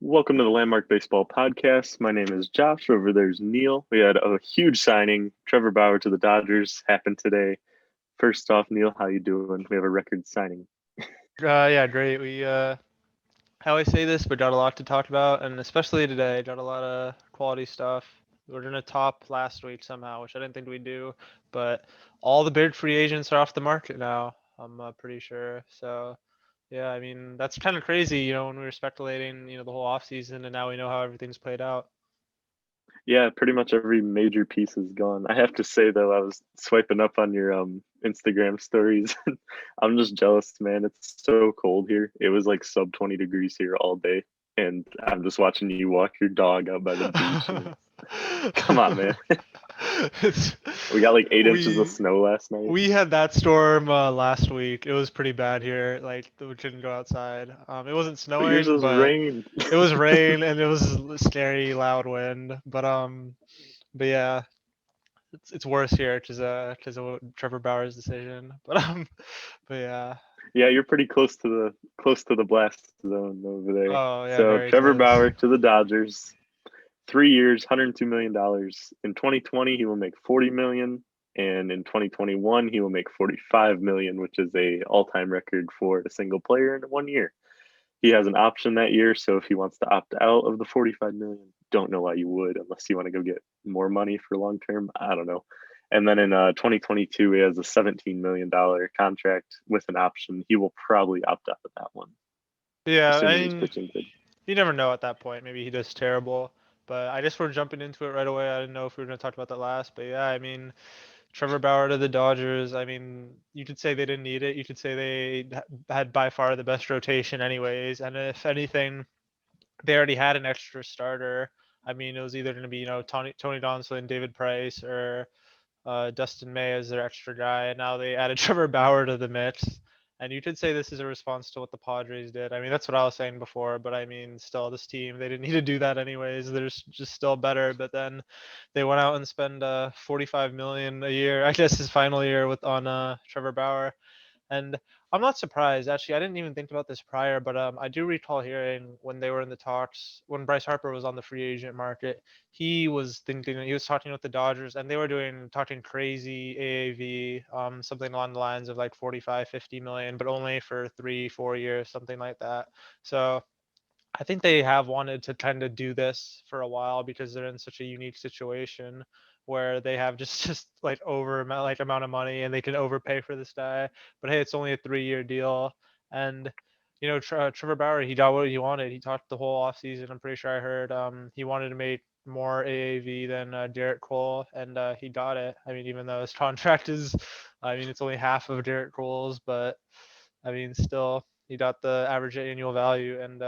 Welcome to the Landmark Baseball Podcast. My name is Josh. Over there's Neil. We had a huge signing. Trevor Bauer to the Dodgers happened today. First off, Neil, how you doing? We have a record signing. Yeah, great. I always say this, but got a lot to talk about, and especially today, got a lot of quality stuff. We're gonna top last week somehow, which I didn't think we'd do, but all the big free agents are off the market now. I'm pretty sure. So yeah, I mean that's kind of crazy, when we were speculating, the whole offseason, and now we know how everything's played out. Yeah, pretty much every major piece is gone. I have to say though, I was swiping up on your Instagram stories. I'm just jealous, man. It's so cold here. It was like sub 20 degrees here all day, and I'm just watching you walk your dog out by the beach. And come on, man. It's, We got like 8 inches of we snow last night. We had that storm last week. It was pretty bad here. Like we couldn't go outside. It wasn't But yours snowing, was but rain. it was rain and it was scary, loud wind. But yeah, it's worse here because of Trevor Bauer's decision. But yeah. Yeah, you're pretty close to the blast zone over there. Oh yeah, So very Trevor close. Bauer to the Dodgers, 3 years, $102 million. In 2020, he will make 40 million, and in 2021, he will make 45 million, which is a all-time record for a single player in 1 year. He has an option that year, so if he wants to opt out of the 45 million, don't know why you would, unless you want to go get more money for long term. I don't know. And then in 2022, he has a $17 million contract with an option. He will probably opt out of that one, Yeah, I assuming he's mean, pitching good. you never know at that point. Maybe he does terrible. But I guess we're jumping into it right away. I didn't know if we were going to talk about that last, but yeah, I mean, Trevor Bauer to the Dodgers. I mean, you could say they didn't need it. You could say they had by far the best rotation, anyways. And if anything, they already had an extra starter. I mean, it was either going to be Tony Donaldson, David Price, or Dustin May as their extra guy. And now they added Trevor Bauer to the mix. And you could say this is a response to what the Padres did. I mean, that's what I was saying before, but I mean, still, this team, they didn't need to do that anyways. They're just still better. But then they went out and spent 45 million a year. I guess his final year with on Trevor Bauer. And I'm not surprised. Actually, I didn't even think about this prior, but I do recall hearing when they were in the talks, when Bryce Harper was on the free agent market, he was talking with the Dodgers, and they were talking crazy AAV, something along the lines of like 45, 50 million, but only for 3, 4 years, something like that. So I think they have wanted to kind of do this for a while because they're in such a unique situation where they have just like amount of money and they can overpay for this guy. But hey, it's only a 3-year deal, and Trevor Bauer, he got what he wanted. He talked the whole offseason. I'm pretty sure I heard he wanted to make more AAV than Garrett Cole, and he got it. I mean, even though his contract is, I mean, it's only half of Garrett Cole's, but I mean, still, he got the average annual value, and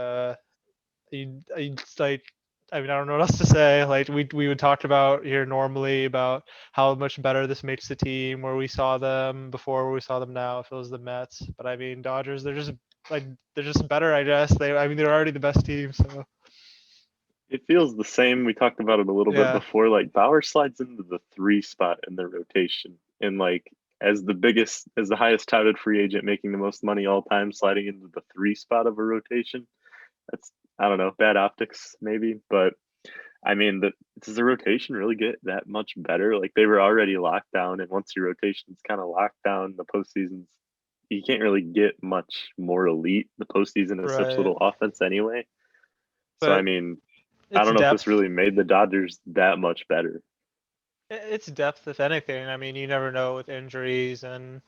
it's like, I mean, I don't know what else to say. Like we would talk about here normally about how much better this makes the team where we saw them before, where we saw them now, if it was the Mets. But I mean, Dodgers, like they're just better, I guess. I mean, they're already the best team, so It feels the same. We talked about it a little bit yeah. before. Like Bauer slides into the three spot in their rotation, and like as the highest touted free agent, making the most money all time, sliding into the three spot of a rotation. That's, I don't know, bad optics maybe, but I mean, does the rotation really get that much better? Like they were already locked down, and once your rotation's kind of locked down, the postseason's you can't really get much more elite. The postseason is such Right. little offense anyway. So I But mean, I it's don't know if this depth. really made the Dodgers that much better. It's depth, if anything. I mean, you never know with injuries, and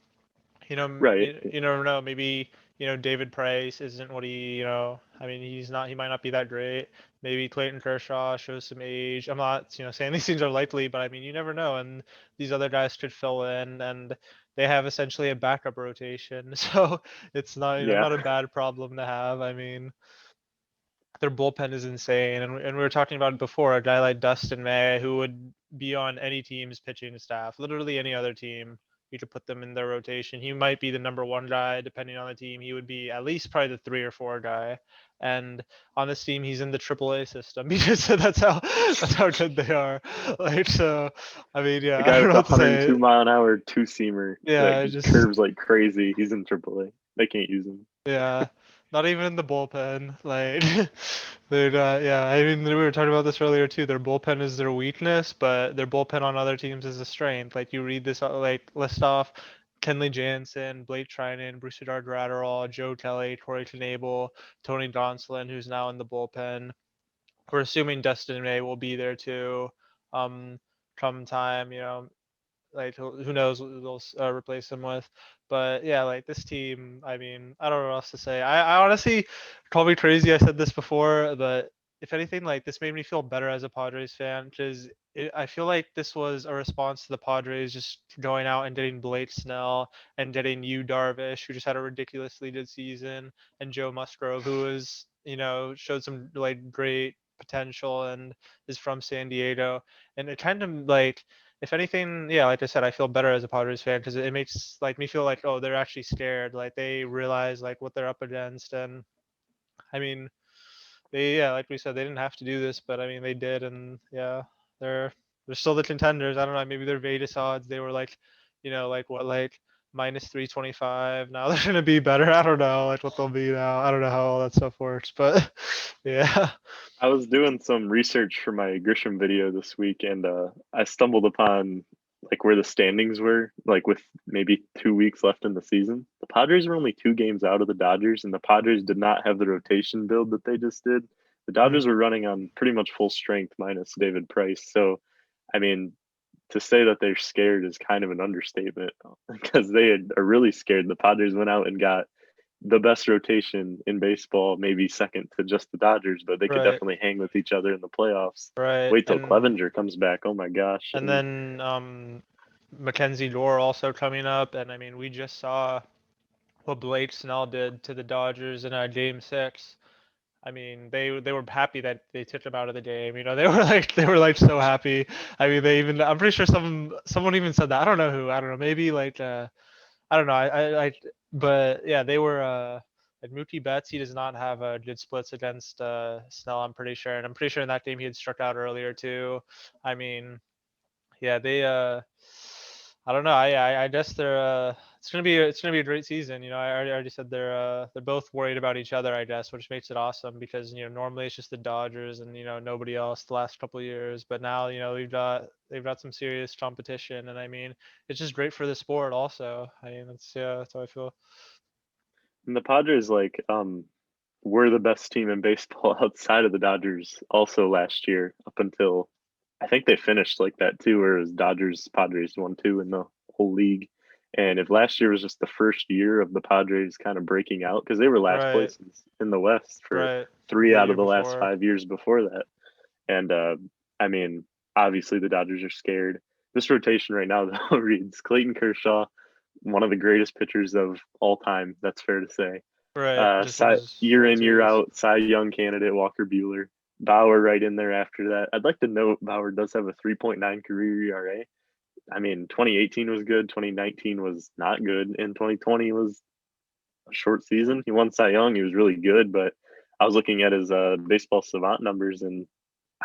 Right. you never know. Maybe David Price isn't what I mean, he's not. He might not be that great. Maybe Clayton Kershaw shows some age. I'm not saying these things are likely, but I mean, you never know. And these other guys could fill in, and they have essentially a backup rotation. So it's not Yeah. not a bad problem to have. I mean, their bullpen is insane, and we were talking about it before. A guy like Dustin May, who would be on any team's pitching staff, literally any other team, you could put them in their rotation. He might be the number one guy, depending on the team. He would be at least probably the 3 or 4 guy. And on this team, he's in the AAA system because that's how good they are. Like so, I mean, The yeah, I guy don't with know the what to 102 say. mile an hour two seamer that Yeah, just just curves like crazy. He's in AAA. They can't use him. yeah. Not even in the bullpen. Like, they're not. Yeah, I mean, we were talking about this earlier too. Their bullpen is their weakness, but their bullpen on other teams is a strength. Like you read this like list off: Kenley Jansen, Blake Trinan, Bruce Gratterall, Joe Kelly, Corey Knebel, Tony Gonsolin, who's now in the bullpen. We're assuming Dustin May will be there too. Um, come time, like who knows what they'll replace him with. But yeah, like this team, I mean, I don't know what else to say. I honestly, probably crazy, I said this before, but if anything, like this made me feel better as a Padres fan because I feel like this was a response to the Padres just going out and getting Blake Snell and getting Yu Darvish, who just had a ridiculously good season, and Joe Musgrove, who was, showed some like great potential and is from San Diego. And it kind of like, if anything, yeah, like I said, I feel better as a Padres fan because it makes like me feel like, oh, they're actually scared. Like they realize like what they're up against, and I mean, yeah, like we said, they didn't have to do this, but I mean, they did, and yeah, they're still the contenders. I don't know, maybe their Vegas odds, they were like, like what, like -325. Now they're gonna be better. I don't know, like what they'll be now. I don't know how all that stuff works, but yeah. I was doing some research for my Grisham video this week, and I stumbled upon like where the standings were, like with maybe 2 weeks left in the season. The Padres were only 2 games out of the Dodgers, and the Padres did not have the rotation build that they just did. The Dodgers were running on pretty much full strength minus David Price. So, I mean, to say that they're scared is kind of an understatement because are really scared. The Padres went out and got the best rotation in baseball, maybe second to just the Dodgers, but they could Right, definitely hang with each other in the playoffs. right, Wait till Clevenger comes back. Oh my gosh. and then Mackenzie Gore also coming up, and I mean, we just saw what Blake Snell did to the Dodgers in Game 6. I mean, they were happy that they took him out of the game. They were like so happy. I mean, I'm pretty sure someone even said that. I don't know who. I don't know. Maybe like I don't know. But yeah, they were like Mookie Betts. He does not have good splits against Snell. I'm pretty sure, and I'm pretty sure in that game he had struck out earlier too. I mean, yeah, they I don't know. I guess it's gonna be a great season. I already said they're both worried about each other, I guess, which makes it awesome because normally it's just the Dodgers and nobody else the last couple of years, but now they've got some serious competition, and I mean it's just great for the sport also. I mean that's how I feel. And the Padres were the best team in baseball outside of the Dodgers also last year up until I think they finished like that too, where it was Dodgers Padres 1-2 in the whole league. And if last year was just the first year of the Padres kind of breaking out, because they were last Right, place in the West for right. three The out of year the last before. 5 years before that. And I mean, obviously the Dodgers are scared. This rotation right now, though, reads Clayton Kershaw, one of the greatest pitchers of all time. That's fair to say. Right. Just won his Year World in, year Series. out, Cy Young candidate Walker Bueller. Bauer right in there after that. I'd like to note Bauer does have a 3.9 career ERA. I mean, 2018 was good, 2019 was not good, and 2020 was a short season. He won Cy Young, he was really good, but I was looking at his baseball savant numbers, and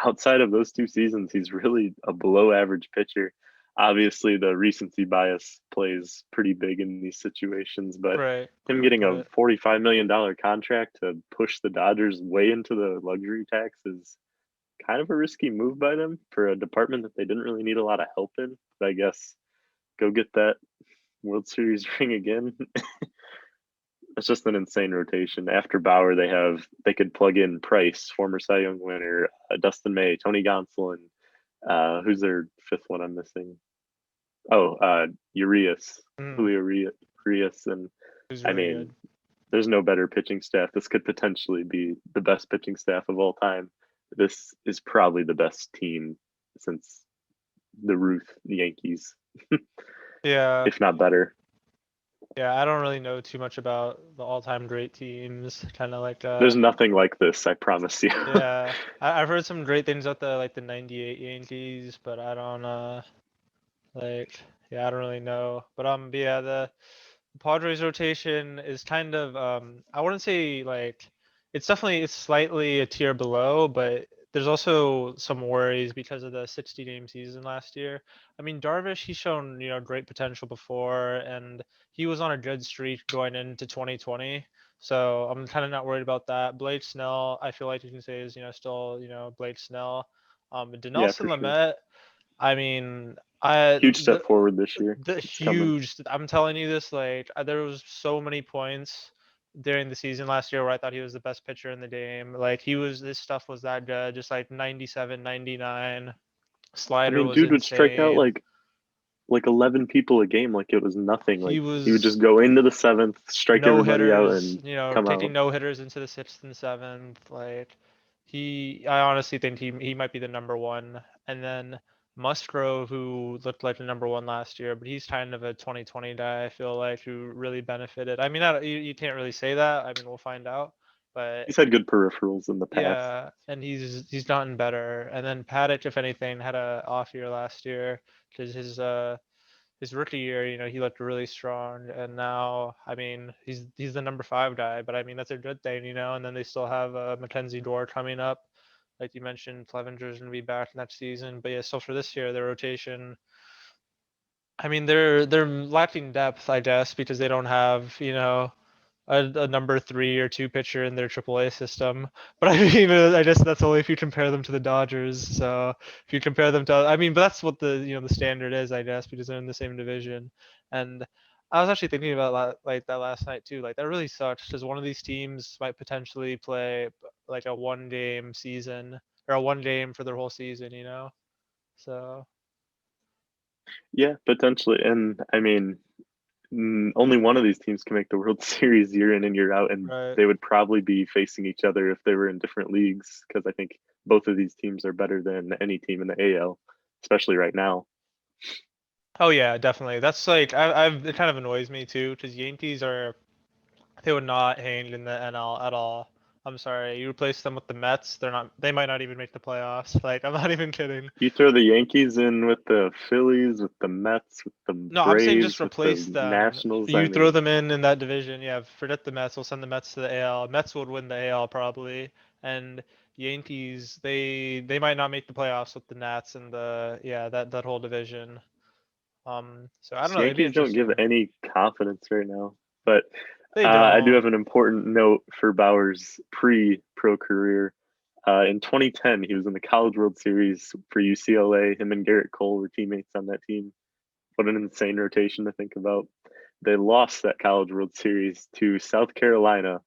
outside of those 2 seasons, he's really a below average pitcher. Obviously, the recency bias plays pretty big in these situations, but Right. him getting a Right. $45 million contract to push the Dodgers way into the luxury tax is kind of a risky move by them for a department that they didn't really need a lot of help in. But I guess go get that World Series ring again. It's just an insane rotation. After Bauer, they could plug in Price, former Cy Young winner, Dustin May, Tony Gonsolin. Who's their fifth one? I'm missing. Oh, Urias, Mm, Urias, and who's I really mean, good. there's no better pitching staff. This could potentially be the best pitching staff of all time. This is probably the best team since the Ruth Yankees, Yeah. if not better. Yeah, I don't really know too much about the all-time great teams. Kind of like There's nothing like this, I promise you. yeah, I've heard some great things about the '98 Yankees, but I don't like yeah, I don't really know. But yeah, the Padres rotation is kind of I wouldn't say like it's slightly a tier below, but there's also some worries because of the 60-game season last year. I mean, Darvish, he's shown, great potential before, and he was on a good streak going into 2020. So I'm kind of not worried about that. Blake Snell, I feel like you can say is still Blake Snell. Yeah, Dinelson for sure. Lamet, I mean, I Huge step forward this year. the It's coming. huge. I'm telling you this, like there was so many points during the season last year where I thought he was the best pitcher in the game. Like his stuff was that good, just like 97, 99. I Slider mean, was dude would strike out insane. like 11 people a game, like it was nothing. He Like he would was just go into the seventh, strike no everybody out, hitters, and come taking out. no hitters into the sixth and seventh. Like I honestly think he might be the number one. And then Musgrove, who looked like the number one last year, but he's kind of a 2020 guy. I feel like who really benefited. I mean, you can't really say that. I mean, we'll find out. But He's had good peripherals in the past. yeah, and he's gotten better. And then Paddock, if anything, had a off year last year because his rookie year, he looked really strong, and now, I mean, he's the number 5 guy, but I mean that's a good thing, And then they still have Mackenzie Gore coming up, like you mentioned. Clevenger's gonna be back next season, but yeah, still for this year, their rotation. I mean, they're lacking depth, I guess, because they don't have a number 3 or 2 pitcher in their AAA system. But I mean, I guess that's only if you compare them to the Dodgers. So if you compare them to, I mean, but that's what the standard is, I guess, because they're in the same division. And I was actually thinking about like that last night too. Like that really sucks because one of these teams might potentially play like a 1-game season or a 1 game for their whole season. So Yeah, potentially. And I mean, only one of these teams can make the World Series year in and year out, and right. they would probably be facing each other if they were in different leagues because I think both of these teams are better than any team in the AL, especially right now. Oh yeah, definitely. That's like it kind of annoys me too because Yankees are. They would not hang in the NL at all. I'm sorry. You replace them with the Mets, they're not. They might not even make the playoffs. Like I'm not even kidding. You throw the Yankees in with the Phillies, with the Mets, with the No, I'm saying just Braves, with replace the them. Nationals. I You throw mean, them in that division. Yeah, forget the Mets. We'll send the Mets to the AL. Mets would win the AL probably, and Yankees they might not make the playoffs with the Nats and the that whole division. So I don't know. It'd be Yankees don't give interesting. any confidence right now. But They I do don't. have an important note for Bauer's pre-pro career. In 2010, he was in the College World Series for UCLA. Him and Garrett Cole were teammates on that team. What an insane rotation to think about. They lost that College World Series to South Carolina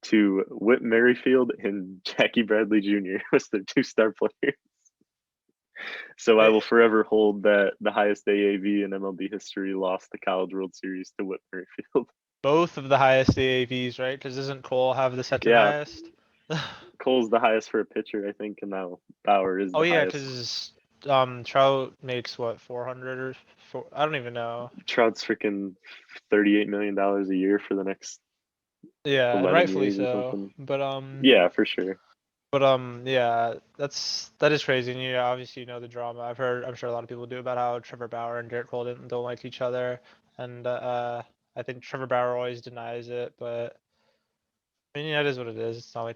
to Whit Merrifield and Jackie Bradley Jr. was their two star players. So I will They, forever hold that the highest AAV in MLB history lost the College World Series to Whit Merrifield. both of the highest AAVs, right? Because doesn't Cole have the second Yeah, highest? Cole's the highest for a pitcher, I think, and now Bauer is Oh the yeah, highest. because Trout makes what 400 or I don't even know. Trout's freaking $38 million a year for the next Yeah, and 11 rightfully years or so. something. But Yeah, for sure. yeah, that is crazy. And yeah, obviously the drama. I'm sure a lot of people do about how Trevor Bauer and Garrett Cole don't like each other, and I think Trevor Bauer always denies it. But I mean, yeah, it is what it is. I It's not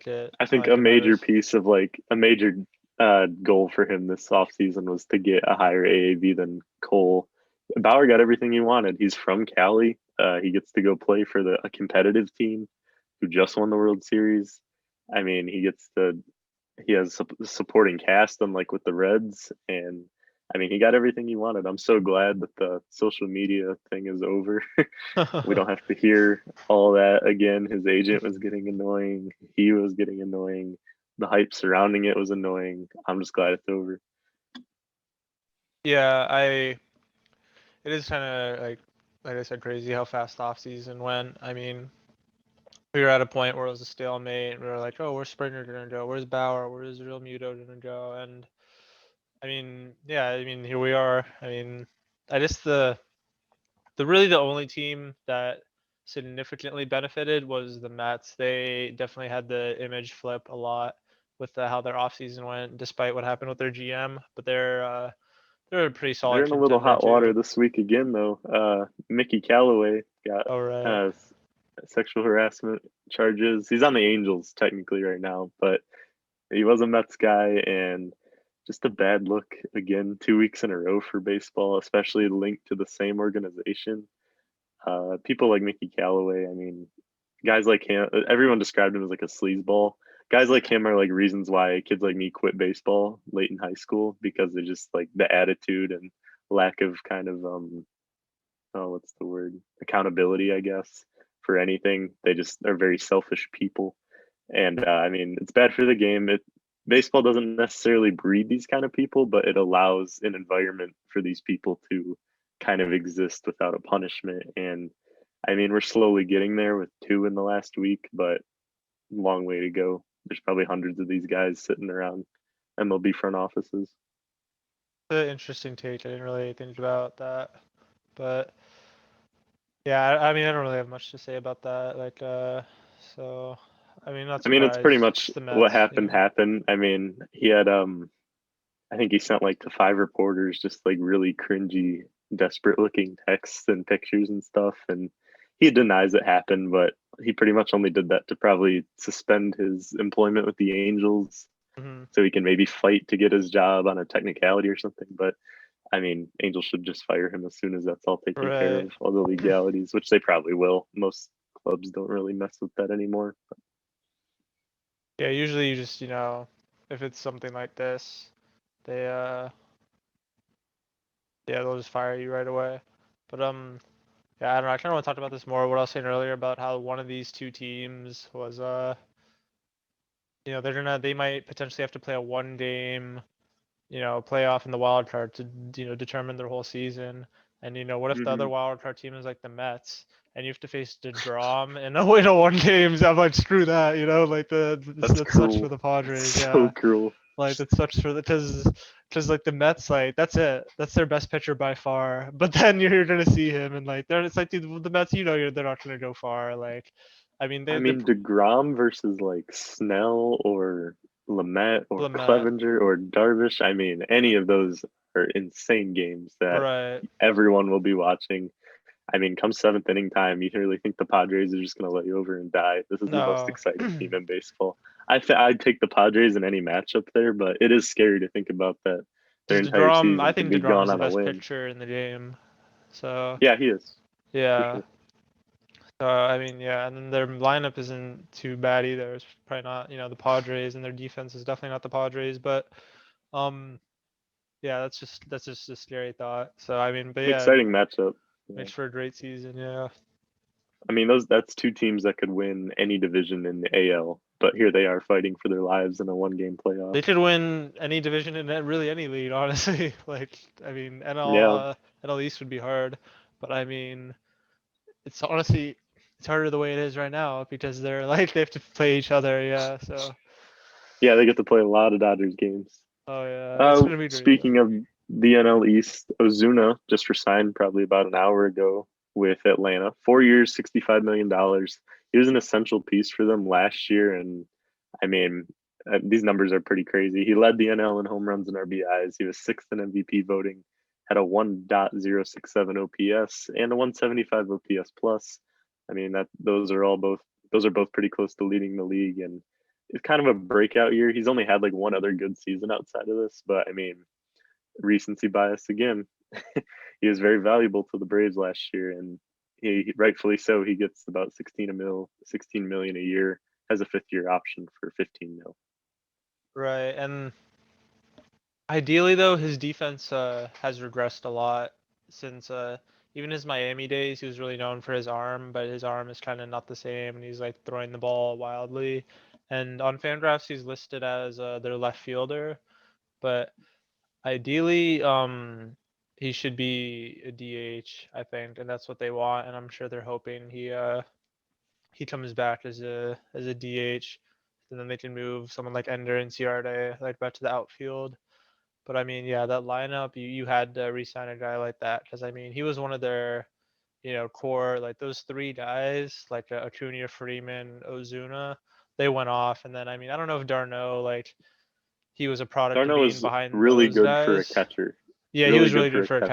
think like a it major matters. piece of a major goal for him this offseason was to get a higher AAV than Cole. Bauer got everything he wanted. He's from Cali. He gets to go play for a competitive team who just won the World Series. I mean, he has a supporting cast, unlike with the Reds, and I mean, he got everything he wanted. I'm so glad that the social media thing is over. We don't have to hear all that again. His agent was getting annoying. He was getting annoying. The hype surrounding it was annoying. I'm just glad it's over. Yeah, it is kind of like I said, crazy how fast off season went. I mean, we were at a point where it was a stalemate. We were like, oh, where's Springer gonna go? Where's Bauer? Where's Real Muto gonna go? And I mean, yeah, I mean, here we are. I mean, I guess the only team that significantly benefited was the Mets. They definitely had the image flip a lot with how their offseason went, despite what happened with their GM. But they're a pretty They're solid in a little contender hot too. water this week again, though. Mickey Callaway got All right. uh, sexual harassment charges. He's on the Angels technically right now, but he was a Mets guy and just a bad look again, 2 weeks in a row for baseball, especially linked to the same organization. People like Mickey Callaway, I mean, guys like him, everyone described him as like a sleazeball. Guys like him are like reasons why kids like me quit baseball late in high school because they just like the attitude and lack of kind of oh, what's the word? Accountability, I guess, for anything. They just are very selfish people. And I mean, it's bad for the game. Baseball doesn't necessarily breed these kind of people, but it allows an environment for these people to kind of exist without a punishment. And I mean, we're slowly getting there with two in the last week, but long way to go. There's probably hundreds of these guys sitting around MLB front offices. An interesting take. I didn't really think about that, but yeah, I mean, I don't really have much to say about that. Like, so I mean, not I mean, it's pretty surprised. much It's the what Mets, you happened know. happened. I mean, he had I think he sent like to five reporters just like really cringy, desperate looking texts and pictures and stuff. And he denies it happened, but he pretty much only did that to probably suspend his employment with the Angels Hmm. so he can maybe fight to get his job on a technicality or something. But I mean, Angels should just fire him as soon as that's all taken care Right. of, all the legalities, which they probably will. Most clubs don't really mess with that anymore. Yeah, usually you just, if it's something like this, they yeah, they'll just fire you right away. But yeah, I don't know. I kind of want to talk about this more. What I was saying earlier about how one of these two teams was they might potentially have to play a one game, playoff in the wild card to, determine their whole season. And what if the other Mm-hmm. wild card team is like the Mets and you have to face DeGrom in a one games? I'm like, screw that, like That's that sucks for cruel. the That's Padres, so yeah. cruel. Like that sucks for the because like the Mets, like that's it. That's their best pitcher by far. But then you're gonna see him and like it's like dude, the Mets, they're not gonna go far. Like, I mean I they're mean, DeGrom versus like Snell or Lamette or the Met, Clevenger or Darvish. I mean, any of those are insane games that right? everyone will be watching. I mean, come seventh inning time, you really think the Padres are just going to let you over and die. This is the most No. exciting team in baseball. I'd take the Padres in any matchup there, but it is scary to think about that their Because entire DeGrom, I season could think be DeGrom gone is the on a best win. pitcher in the game. So Yeah, he is for yeah. sure. So I mean, yeah, and then their lineup isn't too bad either. It's probably not, the Padres, and their defense is definitely not the Padres, but um, yeah, that's just a scary thought. So I mean, but yeah, Exciting matchup. Yeah. makes for a great season. Yeah. I mean, that's two teams that could win any division in the AL, but here they are fighting for their lives in a one-game playoff. They could win any division in really any league, honestly. Like, I mean, Yeah, NL East would be hard, but I mean, it's honestly it's harder the way it is right now because they're like they have to play each other. Yeah. So, yeah, they get to play a lot of Dodgers games. oh yeah, it's gonna be great. Speaking of the NL East, Ozuna just resigned probably about an hour ago with Atlanta. 4 years, $65 million. He was an essential piece for them last year, and I mean, these numbers are pretty crazy. He led the NL in home runs and RBIs. He was sixth in MVP voting, had a 1.067 OPS and a 175 OPS plus. I mean, those are both pretty close to leading the league, and it's kind of a breakout year. He's only had like one other good season outside of this, but I mean, recency bias again. He was very valuable to the Braves last year, and he rightfully so. He gets about 16 million a year, has a fifth year option for 15 mil. Right, and ideally though, his defense has regressed a lot since even his Miami days. He was really known for his arm, but his arm is kind of not the same, and he's like throwing the ball wildly. And on Fangraphs, he's listed as their left fielder, but ideally, he should be a DH, I think, and that's what they want. And I'm sure they're hoping he comes back as a DH, and then they can move someone like Ender and Ciarte like back to the outfield. But I mean, yeah, that lineup you had to re-sign a guy like that because I mean he was one of their core, like those three guys like Acuna, Freeman, Ozuna. They went off, and then I mean I don't know if Darno like he was a product of Darno being is behind really those good for a guys. catcher. Yeah, he Really was good really for good a for a catcher.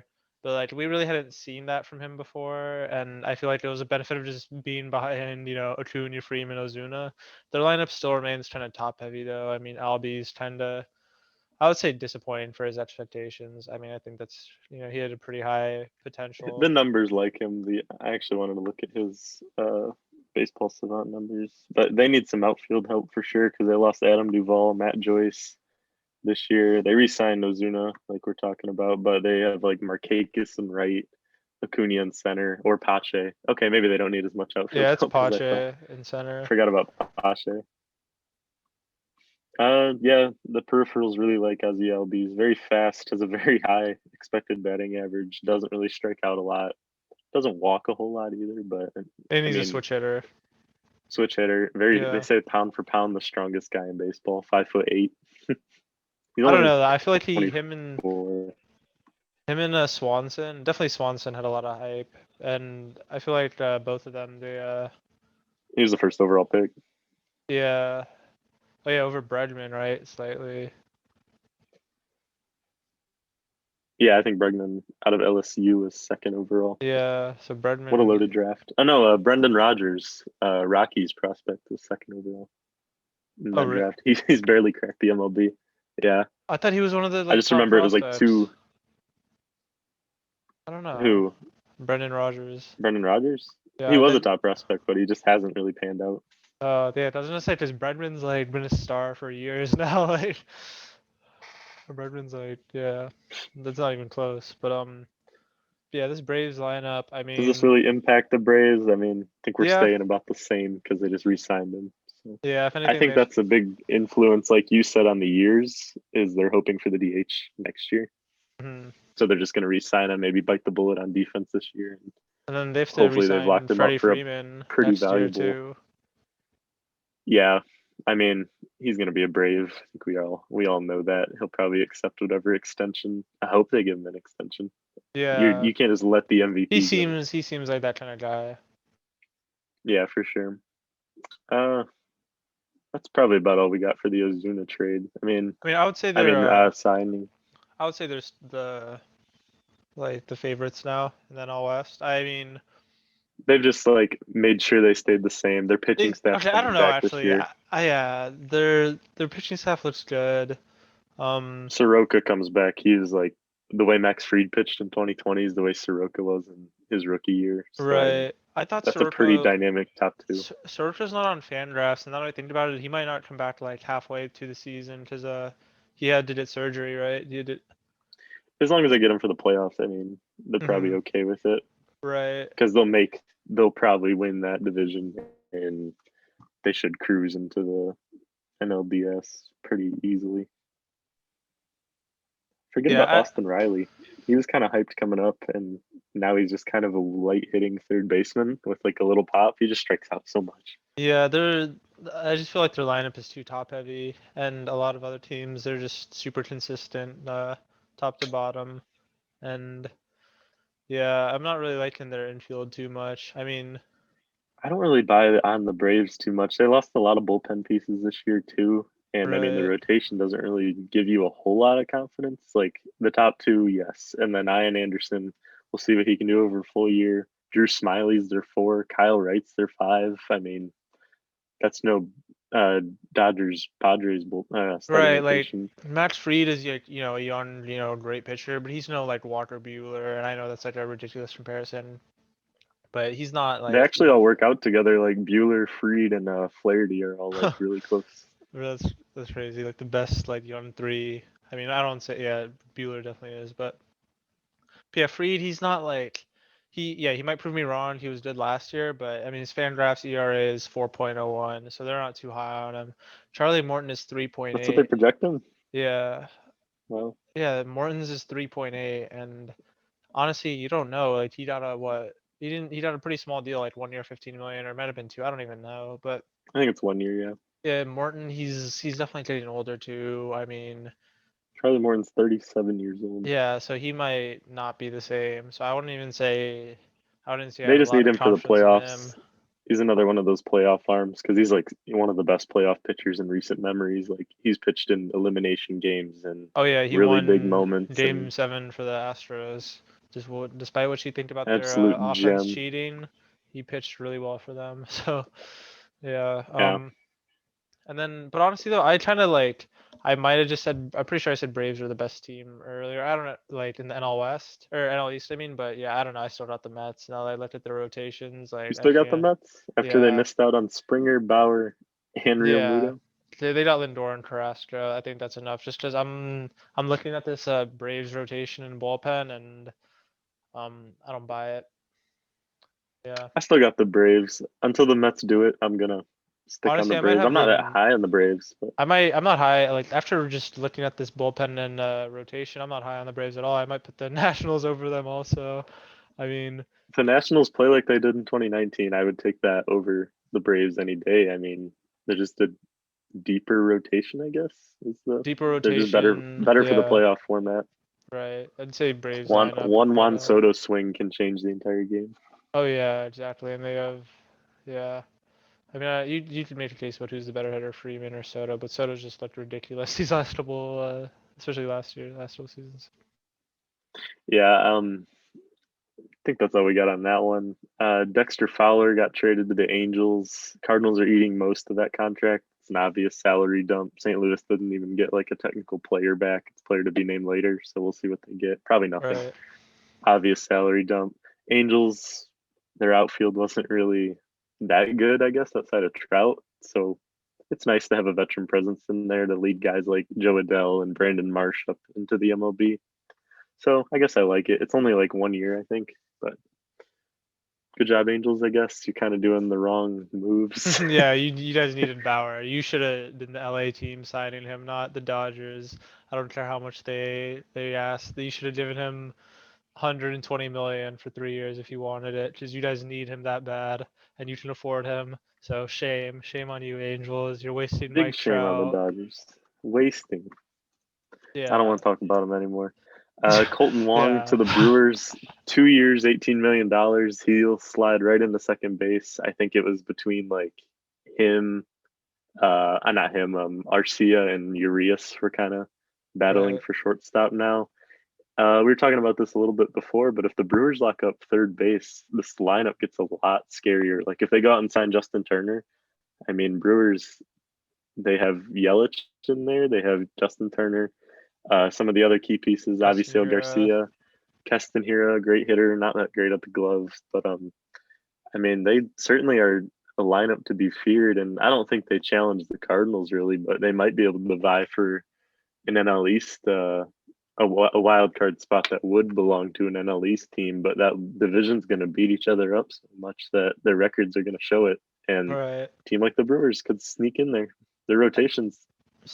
catcher. But like we really hadn't seen that from him before, and I feel like it was a benefit of just being behind, Acuna, Freeman, Ozuna. Their lineup still remains kind of top heavy though. I mean, Albies kind of, I would say, disappointing for his expectations. I mean, I think that's, he had a pretty high The potential. numbers like him. I actually wanted to look at his baseball savant numbers, but they need some outfield help for sure because they lost Adam Duvall, Matt Joyce this year. They re-signed Ozuna, like we're talking about, but they have like Markakis in right, Acuna in center, or Pache. Okay, maybe they don't need as much outfield Yeah, it's help as I Pache in center. forgot about Pache. Yeah, the peripherals really like Aziel. He's very fast, has a very high expected batting average, doesn't really strike out a lot, doesn't walk a whole lot either, but And I he's a mean, switch hitter. switch hitter. Very, they Yeah. say pound for pound, the strongest guy in baseball. 5'8". He's I don't only know. I feel like him 24. and Swanson, definitely Swanson had a lot of hype, and I feel like both of them, He was the first overall pick. yeah, oh yeah, over Bregman, right? Slightly. Yeah, I think Bregman out of LSU was second overall. Yeah, so What a Bregman. loaded draft. Oh no, Brendan Rodgers, Rockies prospect, was second overall in Oh, that draft. He's barely cracked the MLB. Yeah, I thought he was one of the I like just top remember it was like prospects. two. I don't know. Who? Brendan Rodgers. Brendan Rodgers. Yeah, He I was a thought. top prospect, but he just hasn't really panned out. Yeah, I was gonna say because Bregman's like been a star for years now. Like Bregman's like, yeah, that's not even close. But yeah, this Braves lineup. I Does this mean, really impact the Braves? I mean, I think we're yeah, staying about the same because they just re-signed him. So yeah. If I anything, think they. that's a big influence, like you said, on the years. Is they're hoping for the DH next year, Mhm. so they're just going to re-sign him, maybe bite the bullet on defense this year, and And then they have to hopefully they've resign locked him up Freddie for a Freeman pretty next year valuable. too. Yeah, I mean, he's going to be a Brave. I think we all know that he'll probably accept whatever extension. I hope they give him an extension. Yeah, You can't just let the MVP go. he seems like that kind of guy. Yeah, for sure. Uh, that's probably about all we got for the Ozuna trade. I mean, Signing. I would say there's the favorites now in the NL West. I mean, They've just like made sure they stayed the same. Their pitching staff's okay, I don't coming know back this actually. year. Their pitching staff looks good. Soroka comes back. He's like the way Max Fried pitched in 2020 is the way Soroka was in his rookie year. So Right. I thought that's a pretty dynamic top two. Soroka's not on Fangraphs, and now that I think about it, he might not come back like halfway to the season because he had to get surgery, right? He did. As long as they get him for the playoffs, they're probably Mhm. okay with it Right. because they'll probably win that division and they should cruise into the NLDS pretty easily. Forget about Yeah. Austin Riley. He was kind of hyped coming up, and now he's just kind of a light hitting third baseman with like a little pop. He just strikes out so much. Yeah. I just feel like their lineup is too top heavy, and a lot of other teams they're just super consistent, top to bottom, and yeah, I'm not really liking their infield too much. I mean, I don't really buy on the Braves too much. They lost a lot of bullpen pieces this year too. And the right. rotation doesn't really give you a whole lot of confidence. Like the top two, yes. And then Ian Anderson, we'll see what he can do over a full year. Drew Smiley's their 4. Kyle Wright's their 5. That's no Dodgers Padres starting Right, like rotation. Max Fried is like, a young, great pitcher, but he's no like Walker Bueller, and I know that's like a ridiculous comparison, but he's not They like, actually all work out together. Like Bueller, Fried, and Flaherty are all like really close. that's crazy. Like the best like young three. I mean, I don't say yeah, Bueller definitely is, but yeah, Fried, he's not like he might prove me wrong. He was good last year, but I mean his Fangraphs ERA is 4.01, so they're not too high on him. Charlie Morton is That's what they 3.8. project him. Yeah. Well, Yeah, Morton's is 3.8, and honestly, you don't know. Like he got a what? He got a pretty small deal, like 1 year, 15 million, or it might have been 2. I don't even know. But I think it's 1 year. Yeah. yeah, Morton, he's definitely getting older too. I mean, Charlie Morton's 37 years old. yeah, so he might not be the same. So I wouldn't say I They have a just lot need of him for the confidence in him. playoffs. He's another one of those playoff arms because he's like one of the best playoff pitchers in recent memories. Like he's pitched in elimination games and Oh yeah, he really big won moments Game and 7 for the Astros. Despite what you think about their absolute offense gem. cheating, he pitched really well for them. So yeah. Yeah. And then, but honestly though, I might have just said, I'm pretty sure I said Braves are the best team earlier. I don't know, like in the NL West or NL East, I mean, but yeah, I don't know. I still got the Mets. Now that I looked at the rotations, You like I still got the can't. Mets after they Yeah, missed out on Springer, Bauer, and Real yeah. Muto. They got Lindor and Carrasco. I think that's enough. Just because I'm looking at this Braves rotation and bullpen, and I don't buy it. Yeah. I still got the Braves. Until the Mets do it, I'm gonna stick on the Honestly, I might Braves. I'm have not that them. high on the Braves, but I'm not high. Like after just looking at this bullpen and rotation, I'm not high on the Braves at all. I might put the Nationals over them also. I mean, if the Nationals play like they did in 2019, I would take that over the Braves any day. I mean, they're just a deeper rotation, I guess. deeper They're just better rotation. better for the Yeah, playoff format. right. I'd say Braves One lineup. one Juan Yeah. Soto swing can change the entire game. Oh yeah, exactly. And they have, yeah. I mean, you could make a case about who's the better hitter, Freeman or Soto, but Soto's just looked ridiculous these last couple, especially last couple seasons. Yeah, I think that's all we got on that one. Dexter Fowler got traded to the Angels. Cardinals are eating most of that contract. It's an obvious salary dump. St. Louis didn't even get like a technical player back. It's a player to be named later, so we'll see what they get. Probably nothing. Right. Obvious salary dump. Angels, their outfield wasn't really that good, I guess, outside of Trout. So it's nice to have a veteran presence in there to lead guys like Joe Adell and Brandon Marsh up into the MLB. So I guess I like it. It's only like 1 year, I think, but good job, Angels. I guess you're kind of doing the wrong moves. Yeah, you guys needed Bauer. You should have been the LA team signing him, not the Dodgers. I don't care how much they asked. You should have given him 120 million for 3 years if you wanted it, because you guys need him that bad, and you can afford him. So shame on you, Angels. You're wasting Big Mike shame on the Trout. Wasting. I don't Yeah, want to talk about him anymore. Colton Wong to yeah. the Brewers, 2 years, $18 million. He'll slide right into second base. I think it was between like him, not him, Arcia and Urias were kind of battling Right. for shortstop now. We were talking about this a little bit before, but if the Brewers lock up third base, this lineup gets a lot scarier. Like if they go out and sign Justin Turner, I mean, Brewers, they have Yelich in there, they have Justin Turner, some of the other key pieces, Justin Avisail Hira. Garcia, Keston Hira, great hitter, not that great at the gloves, but I mean, they certainly are a lineup to be feared, and I don't think they challenge the Cardinals really, but they might be able to vie for an NL East, a wild card spot that would belong to an NL East team, but that division's going to beat each other up so much that their records are going to show it, and Right. a team like the Brewers could sneak in there. Their rotation's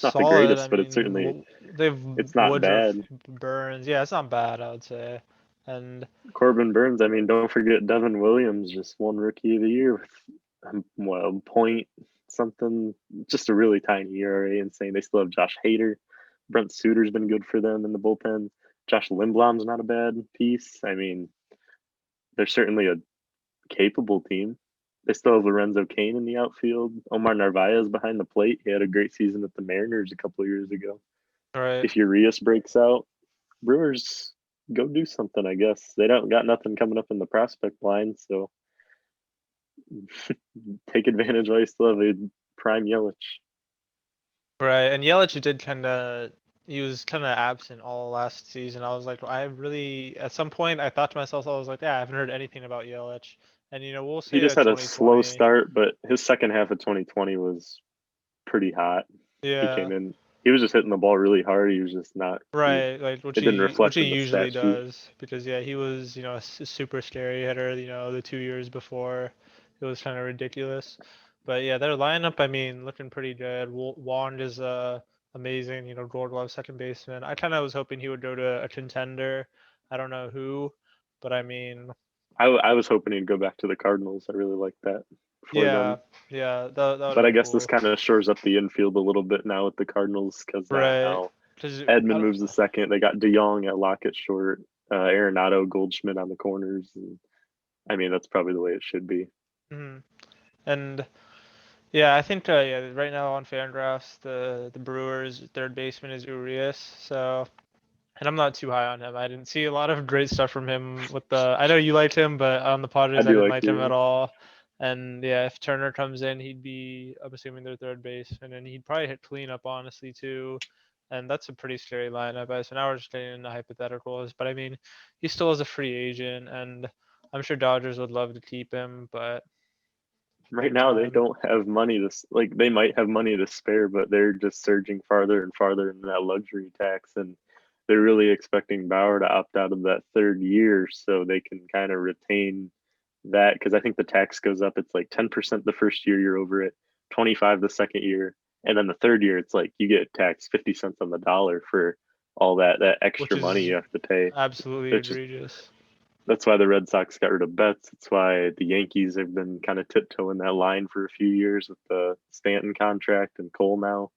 not the Solid. I greatest, but it's mean, certainly they've it's not Woodruff, bad. Burns. Yeah, it's not bad, I would say. And Corbin Burns, I mean, don't forget Devin Williams just won Rookie of the Year with point something, just a really tiny ERA. Insane. They still have Josh Hader. Brent Suter's been good for them in the bullpen. Josh Lindblom's not a bad piece. I mean, they're certainly a capable team. They still have Lorenzo Cain in the outfield. Omar Narvaez behind the plate. He had a great season at the Mariners a couple of years ago. right. If Urias breaks out, Brewers go do something, I guess. They don't got nothing coming up in the prospect line, so take advantage while you still have a prime Yelich. Right, and Yelich did he was kind of absent all last season. I was like, at some point, I thought to myself, I was like, yeah, I haven't heard anything about Yelich. And, we'll He say just that had a slow 2020, start, but his second half of 2020 was pretty hot. He yeah, came in, he was just hitting the ball really hard. He was just not, right, like, it didn't which reflect he in the usually stat sheet. does, because, yeah, he was, a super scary hitter, the 2 years before. It was kind of ridiculous. But, yeah, their lineup, I mean, looking pretty good. Wand is, amazing, Gold Glove second baseman. I kind of was hoping he would go to a contender. I don't know who, but I mean, I was hoping he'd go back to the Cardinals. I really like that for yeah, them. yeah, that would But have I been guess this cool. kind of shores up the infield a little bit now with the Cardinals because Right. now Because Edmund moves the second. They got DeYoung at Lockett short, Arenado, Goldschmidt on the corners. And I mean, that's probably the way it should be. and yeah, I think yeah, right now on Fangraphs, the Brewers third baseman is Urias. So, and I'm not too high on him. I didn't see a lot of great stuff from him with the. I know you liked him, but on the I Padres, I do didn't like like him at Urias. all. And yeah, if Turner comes in, he'd be, I'm assuming, their third base, and then he'd probably hit cleanup, honestly, too. And that's a pretty scary lineup. So now we're just getting into hypotheticals. But I mean, he still is a free agent, and I'm sure Dodgers would love to keep him, but Right same now, they time, don't have money to like. They might have money to spare, but they're just surging farther and farther into that luxury tax, and they're really expecting Bauer to opt out of that third year so they can kind of retain that because I think the tax goes up. It's like 10% the first year you're over it, 25 the second year, and then the third year it's like you get taxed 50 cents on the dollar for all that which extra money is you have to pay. absolutely It's just egregious. that's why the Red Sox got rid of Betts. That's why the Yankees have been kind of tiptoeing that line for a few years with the Stanton contract and Cole now.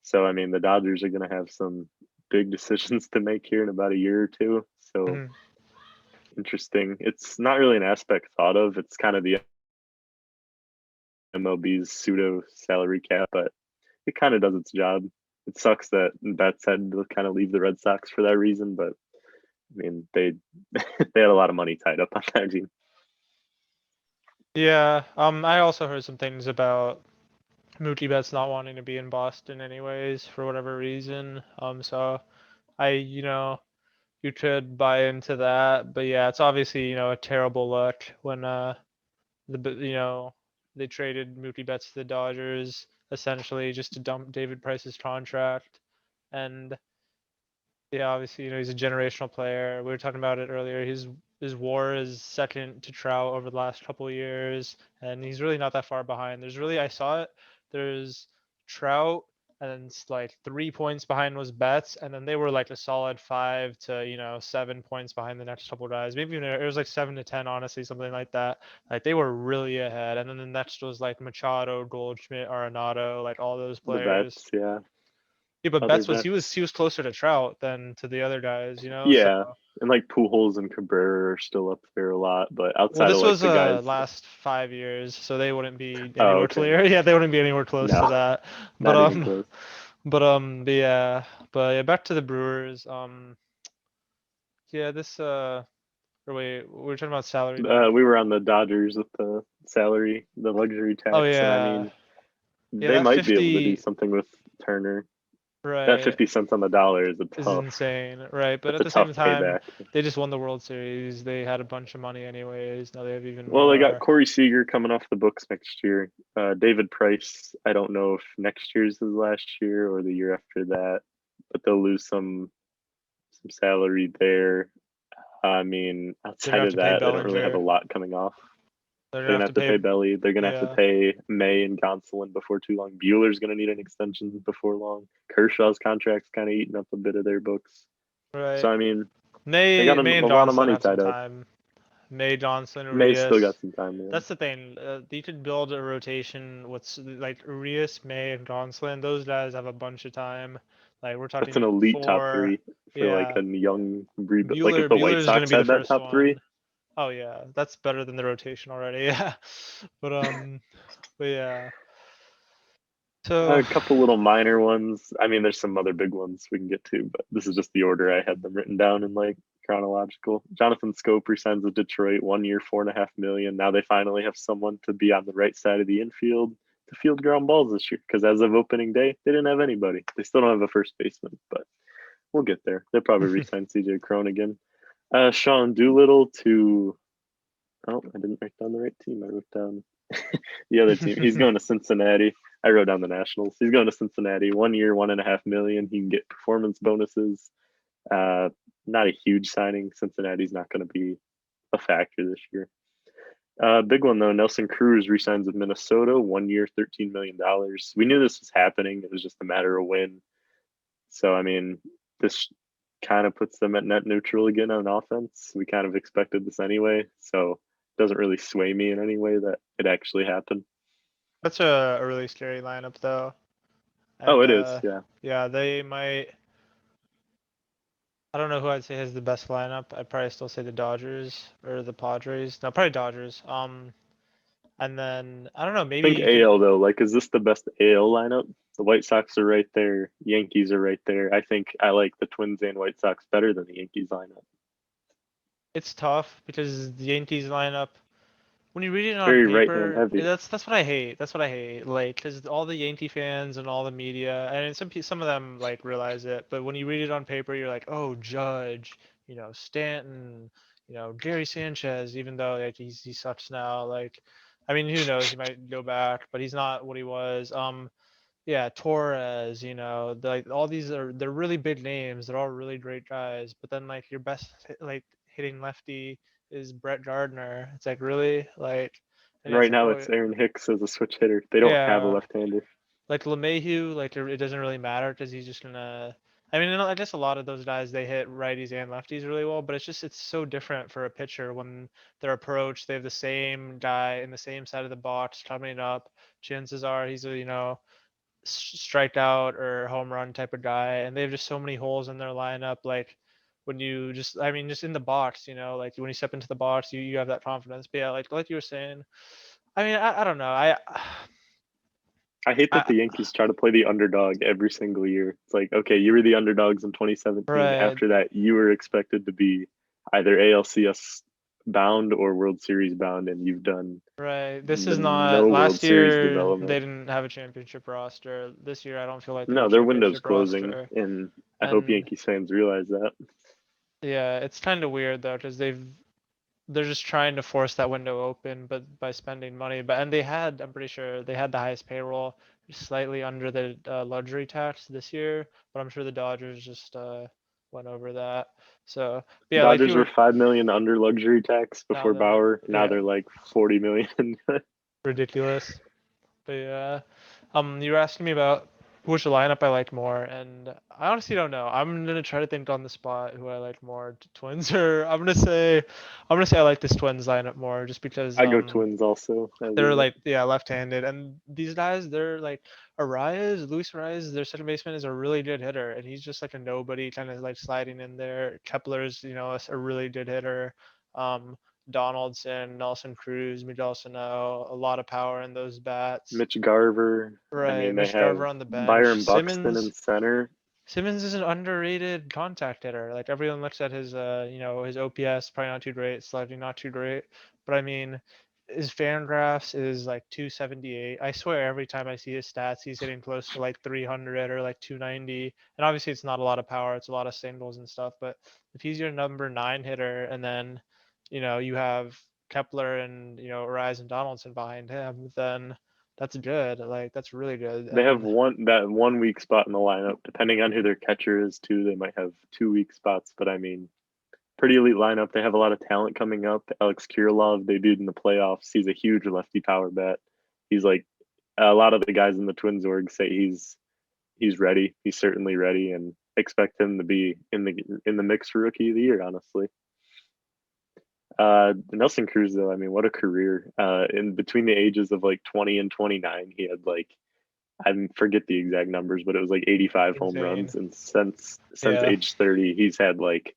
So I mean, the Dodgers are going to have some big decisions to make here in about a year or two. So Mhm. interesting. It's not really an aspect thought of. It's kind of the MLB's pseudo salary cap, but it kind of does its job. It sucks that Betts had to kind of leave the Red Sox for that reason, but I mean, they they had a lot of money tied up on that team. Yeah, I also heard some things about Mookie Betts not wanting to be in Boston anyways for whatever reason. So you could buy into that, but yeah, it's obviously, a terrible look when they traded Mookie Betts to the Dodgers essentially just to dump David Price's contract. And yeah, obviously, he's a generational player. We were talking about it earlier. His WAR is second to Trout over the last couple of years, and he's really not that far behind. I saw it. There's Trout, and then it's like 3 points behind was Betts, and then they were like a solid 5 to 7 points behind the next couple of guys. Maybe even it was like 7 to 10, honestly, something like that. Like they were really ahead, and then the next was like Machado, Goldschmidt, Arenado, like all those The players. Betts, yeah, Yeah, but other Betts was he was Betts. he was closer to Trout than to the other guys. So Yeah, and like Pujols and Cabrera are still up there a lot, but well, outside of this like was the guys, last 5 years, so they wouldn't be oh anywhere okay, clear. Yeah, they wouldn't be anywhere close to no, that. But not even close. but yeah, back to the Brewers. Yeah, this or wait, we were talking about salary dump. We were on the Dodgers with the salary, the luxury Oh tax, and I yeah, mean yeah, they that might be able to do 50 something with Turner. That right 50 cents on the dollar is a is tough. insane, right? But That's at a the same tough time, payback. they just won the World Series. They had a bunch of money anyways. Now they have even Well, they got more. Corey Seager coming off the books next year. David Price, I don't know if next year's his last year or the year after that, but they'll lose some salary there. I mean, They're gonna outside have of to pay that, they don't really have a Bellinger. lot coming off. They're They're gonna gonna have have to to pay. pay Belly. They're gonna have to Yeah. pay May and Gonsolin before too long. Bueller's gonna need an extension before long. Kershaw's contract's kind of eating up a bit of their books. So Right. I mean, they May got a May and lot of Johnson money have some tied up. time. May Johnson, May still got Urias. some time, man. That's the thing. You could build a rotation with like Urias, May, and Gonsolin. Those guys have a bunch of time. Like we're That's an talking elite top four. three for like Yeah. a young rebuild. Like if Bueller. the Bueller White is gonna Sox be the had that first top three, one. Oh yeah, that's better than the rotation already. Yeah. But but yeah. So a couple little minor ones. I mean, there's some other big ones we can get to, but this is just the order I had them written down in like chronological. Jonathan Scope resigns with Detroit, 1 year, 4.5 million. Now they finally have someone to be on the right side of the infield to field ground balls this year. Because as of opening day, they didn't have anybody. They still don't have a first baseman, but we'll get there. They'll probably resign CJ Crone again. Sean Doolittle to I didn't write down the right team. I wrote down the other team. He's going to Cincinnati. I wrote down the Nationals. He's going to Cincinnati. 1 year, 1.5 million. He can get performance bonuses. Not a huge signing. Cincinnati's not going to be a factor this year. Big one though. Nelson Cruz resigns with Minnesota. 1 year, $13 million. We knew this was happening. It was just a matter of when. So I mean, this kind of puts them at net neutral again on offense. We kind of expected this anyway, so it doesn't really sway me in any way that it actually happened. that's a really scary lineup though. Oh, And it is, yeah. yeah, they might. I don't know who I'd say has the best lineup. I'd probably still say the Dodgers or the Padres. No, probably Dodgers. And then I don't know. I Maybe think you could. AL though, like, is this the best AL lineup? The White Sox are right there. Yankees are right there. I think I like the Twins and White Sox better than the Yankees lineup. It's tough because the Yankees lineup. when you read it on Very right hand paper, heavy. that's what I hate. That's what I hate. Like, because all the Yankee fans and all the media, and some of them like realize it, but when you read it on paper, you're like, oh, Judge, Stanton, Gary Sanchez, even though like he sucks now. Like, I mean, who knows? He might go back, but he's not what he was. Yeah, Torres, like all these they're really big names. They're all really great guys. But then like your best like hitting lefty is Brett Gardner. It's like really like, and And it's right like now oh it's Aaron Hicks as a switch hitter. They don't have a yeah, left-hander. like LeMahieu, like it doesn't really matter because he's just gonna. I mean, I guess a lot of those guys they hit righties and lefties really well, but it's so different for a pitcher when their approach. They have the same guy in the same side of the box coming up. Chances are he's a strikeout or home run type of guy, and they have just so many holes in their lineup. Like when you just, I mean, just in the box, like when you step into the box, you have that confidence. But yeah, like you were saying, I mean, I don't know, I hate that I the Yankees try to play the underdog every single year. It's like, okay, you were the underdogs in 2017. right, After that, you were expected to be either ALCS bound or World Series bound, and you've done right. This is not no World last Series year. They development. didn't have a championship roster. This year, I don't feel like they have No, a their window's championship closing, roster, and I hope and Yankees fans realize that. yeah, it's kind of weird though because they're just trying to force that window open, but by spending money. But and I'm pretty sure they had the highest payroll, slightly under the luxury tax this year. But I'm sure the Dodgers just went over that. So yeah, like you Dodgers were were 5 million under luxury tax now before they're Bauer. Now yeah they're like 40 million. ridiculous. But yeah, you were asking me about which lineup I like more, and I honestly don't know. I'm gonna try to think on the spot who I like more, Twins or I'm gonna say I like this Twins lineup more, just because I go Twins also. As they're a like yeah left-handed, and these guys they're like Luis Arias, their second baseman is a really good hitter, and he's just like a nobody kind of like sliding in there. Kepler's a really good hitter. Um, Donaldson, Nelson Cruz, Miguel Sano, a lot of power in those bats. Mitch Garver. I Right, mean, they Mitch have Garver on the bench. Byron Buxton in Simmons, center. Simmons is an underrated contact hitter. Like everyone looks at his OPS, probably not too great, slightly not too great. But I mean, his Fangraphs is like 278. I swear every time I see his stats, he's hitting close to like 300 or like 290. And obviously, it's not a lot of power, it's a lot of singles and stuff. But if he's your number nine hitter, and then, you have Kepler and, Rise and Donaldson behind him, then that's good. Like, that's really good. They have And one weak spot in the lineup. Depending on who their catcher is, too, they might have two weak spots. But I mean, pretty elite lineup. They have a lot of talent coming up. Alex Kirilov, they debuted in the playoffs. He's a huge lefty power bat. He's like a lot of the guys in the Twins org say he's ready. He's certainly ready, and expect him to be in the mix for rookie of the year. Honestly, Nelson Cruz though, I mean, what a career! In between the ages of like 20 and 29, he had like I forget the exact numbers, but it was like 85 home insane. runs, and since Yeah. age 30, he's had like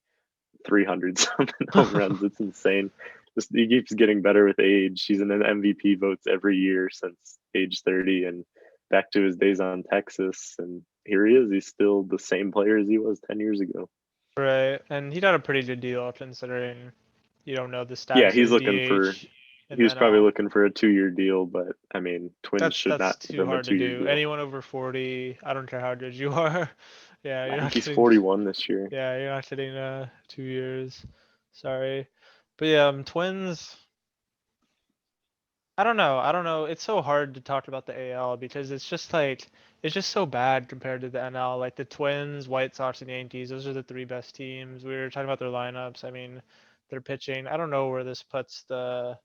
300 something home runs. It's insane. Just he keeps getting better with age. He's in the MVP votes every year since age 30, and back to his days on Texas. And here he is. He's still the same player as he was 10 years ago. Right. And he got a pretty good deal considering you don't know the Yeah, status of he's his looking for. DH in He the was probably NL. looking for a 2 year deal, but I mean, Twins should That's not give too him a hard to 2 year do. deal. Anyone over 40, I don't care how good you are. Yeah, I you're think not he's getting 41 this year. yeah, you're not getting 2 years. Sorry. But yeah, Twins, I don't know. I don't know. It's so hard to talk about the AL because it's just so bad compared to the NL. Like the Twins, White Sox, and Yankees, those are the three best teams. We were talking about their lineups. I mean, their pitching. I don't know where this puts the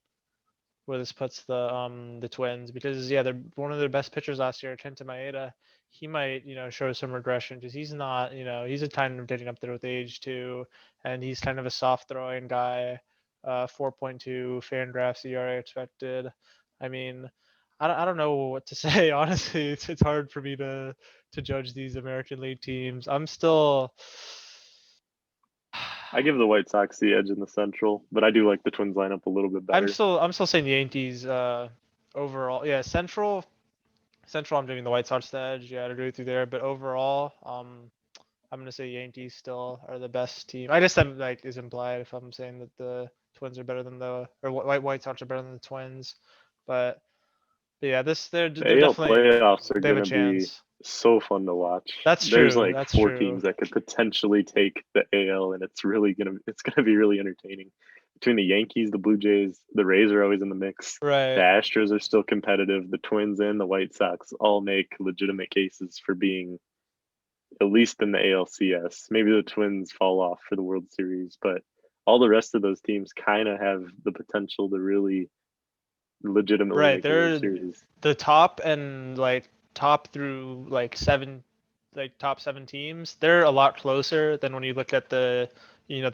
Twins, because yeah, they're one of their best pitchers last year, Kenta Maeda. He might, show some regression because he's not, he's a kind of getting up there with age too, and he's kind of a soft throwing guy. 4.2 Fangraphs ERA expected. I mean, I don't know what to say. Honestly, it's hard for me to judge these American League teams. I'm still I give the White Sox the edge in the Central, but I do like the Twins lineup a little bit I'm better. still I'm still saying the Yankees overall. Yeah, Central, I'm giving the White Sox the edge. Yeah, I'd agree with you there. But overall, I'm gonna say Yankees still are the best team. I guess that like is implied if I'm saying that the Twins are better than White Sox are better than the Twins, but yeah, they're The they're AL definitely playoffs are they have a gonna be chance. so fun to watch. That's There's true. like That's four true. teams that could potentially take the AL, and it's gonna be really entertaining. Between the Yankees, the Blue Jays, the Rays are always in the mix. The Right. Astros are still competitive. The Twins and the White Sox all make legitimate cases for being at least in the ALCS. Maybe the Twins fall off for the World Series, but all the rest of those teams kind of have the potential to really legitimately Right. make the World They're Series. the top and like top through top seven teams. They're a lot closer than when you look at the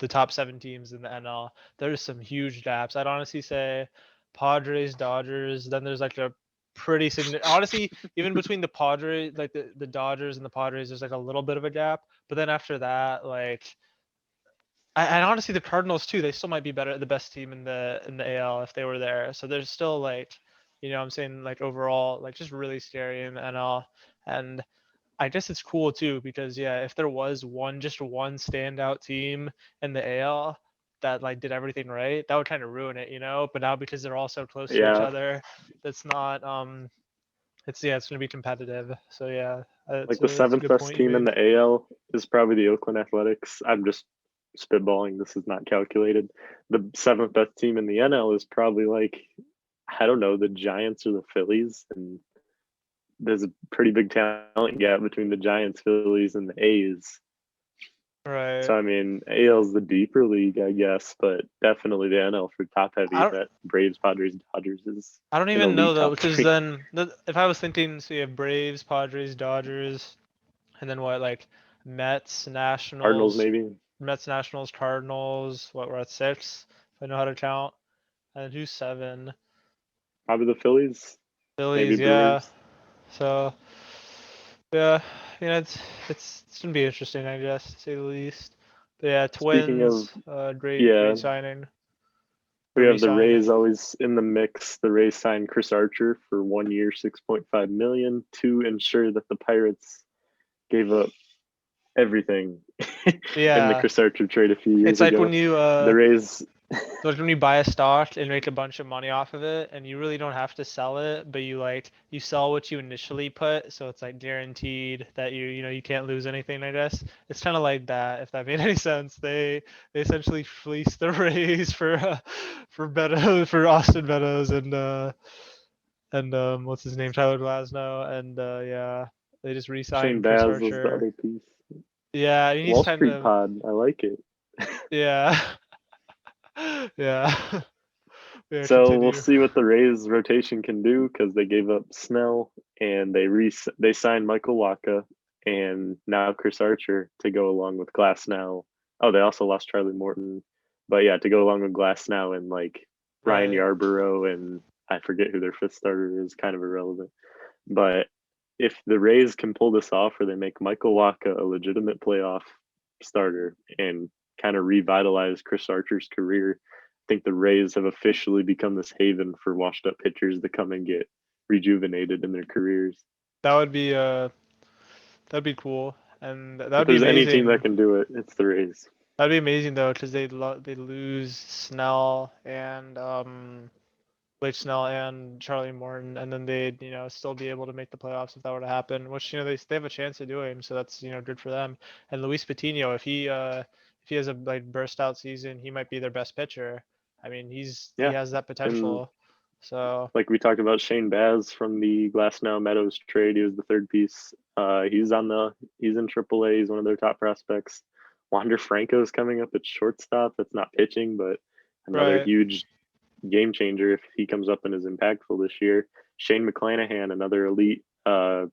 top seven teams in the NL. There's some huge gaps. I'd honestly say Padres, Dodgers. Then there's like a pretty significant. Honestly, even between the Padres, like the Dodgers and the Padres, there's like a little bit of a gap. But then after that, like and honestly, the Cardinals too. They still might be the best team in the AL if they were there. So there's still like, I'm saying like overall, like just really scary in the NL. And I guess it's cool too because yeah, if there was just one standout team in the AL that like did everything right, that would kind of ruin it. But now because they're all so close to each Yeah, other, that's not it's gonna be competitive. So yeah, like it's the a seventh good best point you team in made. the AL is probably the Oakland Athletics. I'm just spitballing. This is not calculated. The seventh best team in the NL is probably like, I don't know, the Giants or the Phillies, and there's a pretty big talent gap between the Giants, Phillies, and the A's. Right. So I mean, AL's the deeper league, I guess, but definitely the NL for top I heavy. don't That Braves, Padres, Dodgers is I don't an even know elite though, top because three. then if I was thinking, so you have Braves, Padres, Dodgers, and then what, like Mets, Cardinals Nationals, maybe, Cardinals. What, we're at six, if I know how to count. And then who's seven? probably the Phillies, maybe Phillies, yeah. Brewers. So yeah, it's gonna be interesting, I guess, to say the least. But yeah, Speaking of, Twins, great yeah, signing we or have the re-sign. Rays always in the mix. The Rays signed Chris Archer for 1 year, 6.5 million to ensure that the Pirates gave up everything in the Yeah, Chris Archer trade a few it's years like ago. when you The Rays, like when you buy a stock and make a bunch of money off of it, and you really don't have to sell it, but you sell what you initially put, so it's like guaranteed that you can't lose anything, I guess. It's kind of like that, if that made any sense. They essentially fleeced the Rays for Meadows, for Austin Meadows, and what's his name, Tyler Glasnow, and yeah, they just Shane re-signed Chris Baz was the Archer. other piece. Yeah, I mean, he's Wall kind Street of, Pod, I like it. yeah. Yeah. Yeah, So we'll continue. see what the Rays rotation can do because they gave up Snell and they signed Michael Waka and now Chris Archer to go along with Glass now. Oh, they also lost Charlie Morton, but yeah, to go along with Glass now and like Ryan Right. Yarborough and I forget who their fifth starter is, kind of irrelevant. But if the Rays can pull this off, or they make Michael Waka a legitimate playoff starter and kind of revitalize Chris Archer's career, I think the Rays have officially become this haven for washed up pitchers to come and get rejuvenated in their careers. That would be that'd be cool. And that If would be there's any team that amazing. can do it, it's the Rays. That'd be amazing though, because they lose Snell and Blake Snell and Charlie Morton, and then they'd still be able to make the playoffs if that were to happen, which they have a chance of doing. So that's good for them. And Luis Patino, if he has a like burst out season, he might be their best pitcher. I mean, he Yeah. has that And potential. So like we talked about Shane Baz from the Glasnow Meadows trade, he was the third piece. He's in AAA. He's one of their top prospects. Wander Franco is coming up at shortstop. That's not pitching, but another right. huge game changer if he comes up and is impactful this year. Shane Mcclanahan, another elite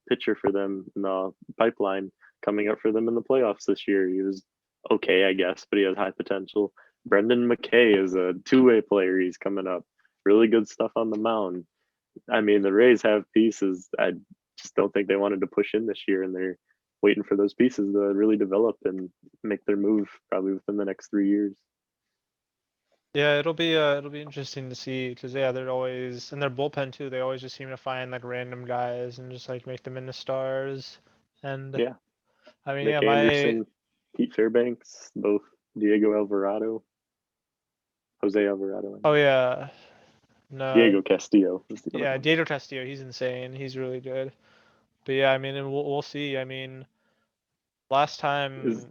pitcher for them in the pipeline, coming up for them in the playoffs this year. He was okay, I guess, but he has high potential. Brendan McKay is a two-way player. He's coming up. Really good stuff on the mound. I mean, the Rays have pieces. I just don't think they wanted to push in this year, and they're waiting for those pieces to really develop and make their move probably within the next 3 years. Yeah, it'll be interesting to see because yeah, they're always in their bullpen too. They always just seem to find like random guys and just like make them into stars. And Yeah, I mean, yeah, Nick my Anderson, Pete Fairbanks, both Diego Alvarado. Jose Alvarado. Oh yeah, no, Diego Castillo is the other yeah, one. Diego Castillo, he's insane. He's really good. But yeah, I mean, and we'll see. I mean, last Is time,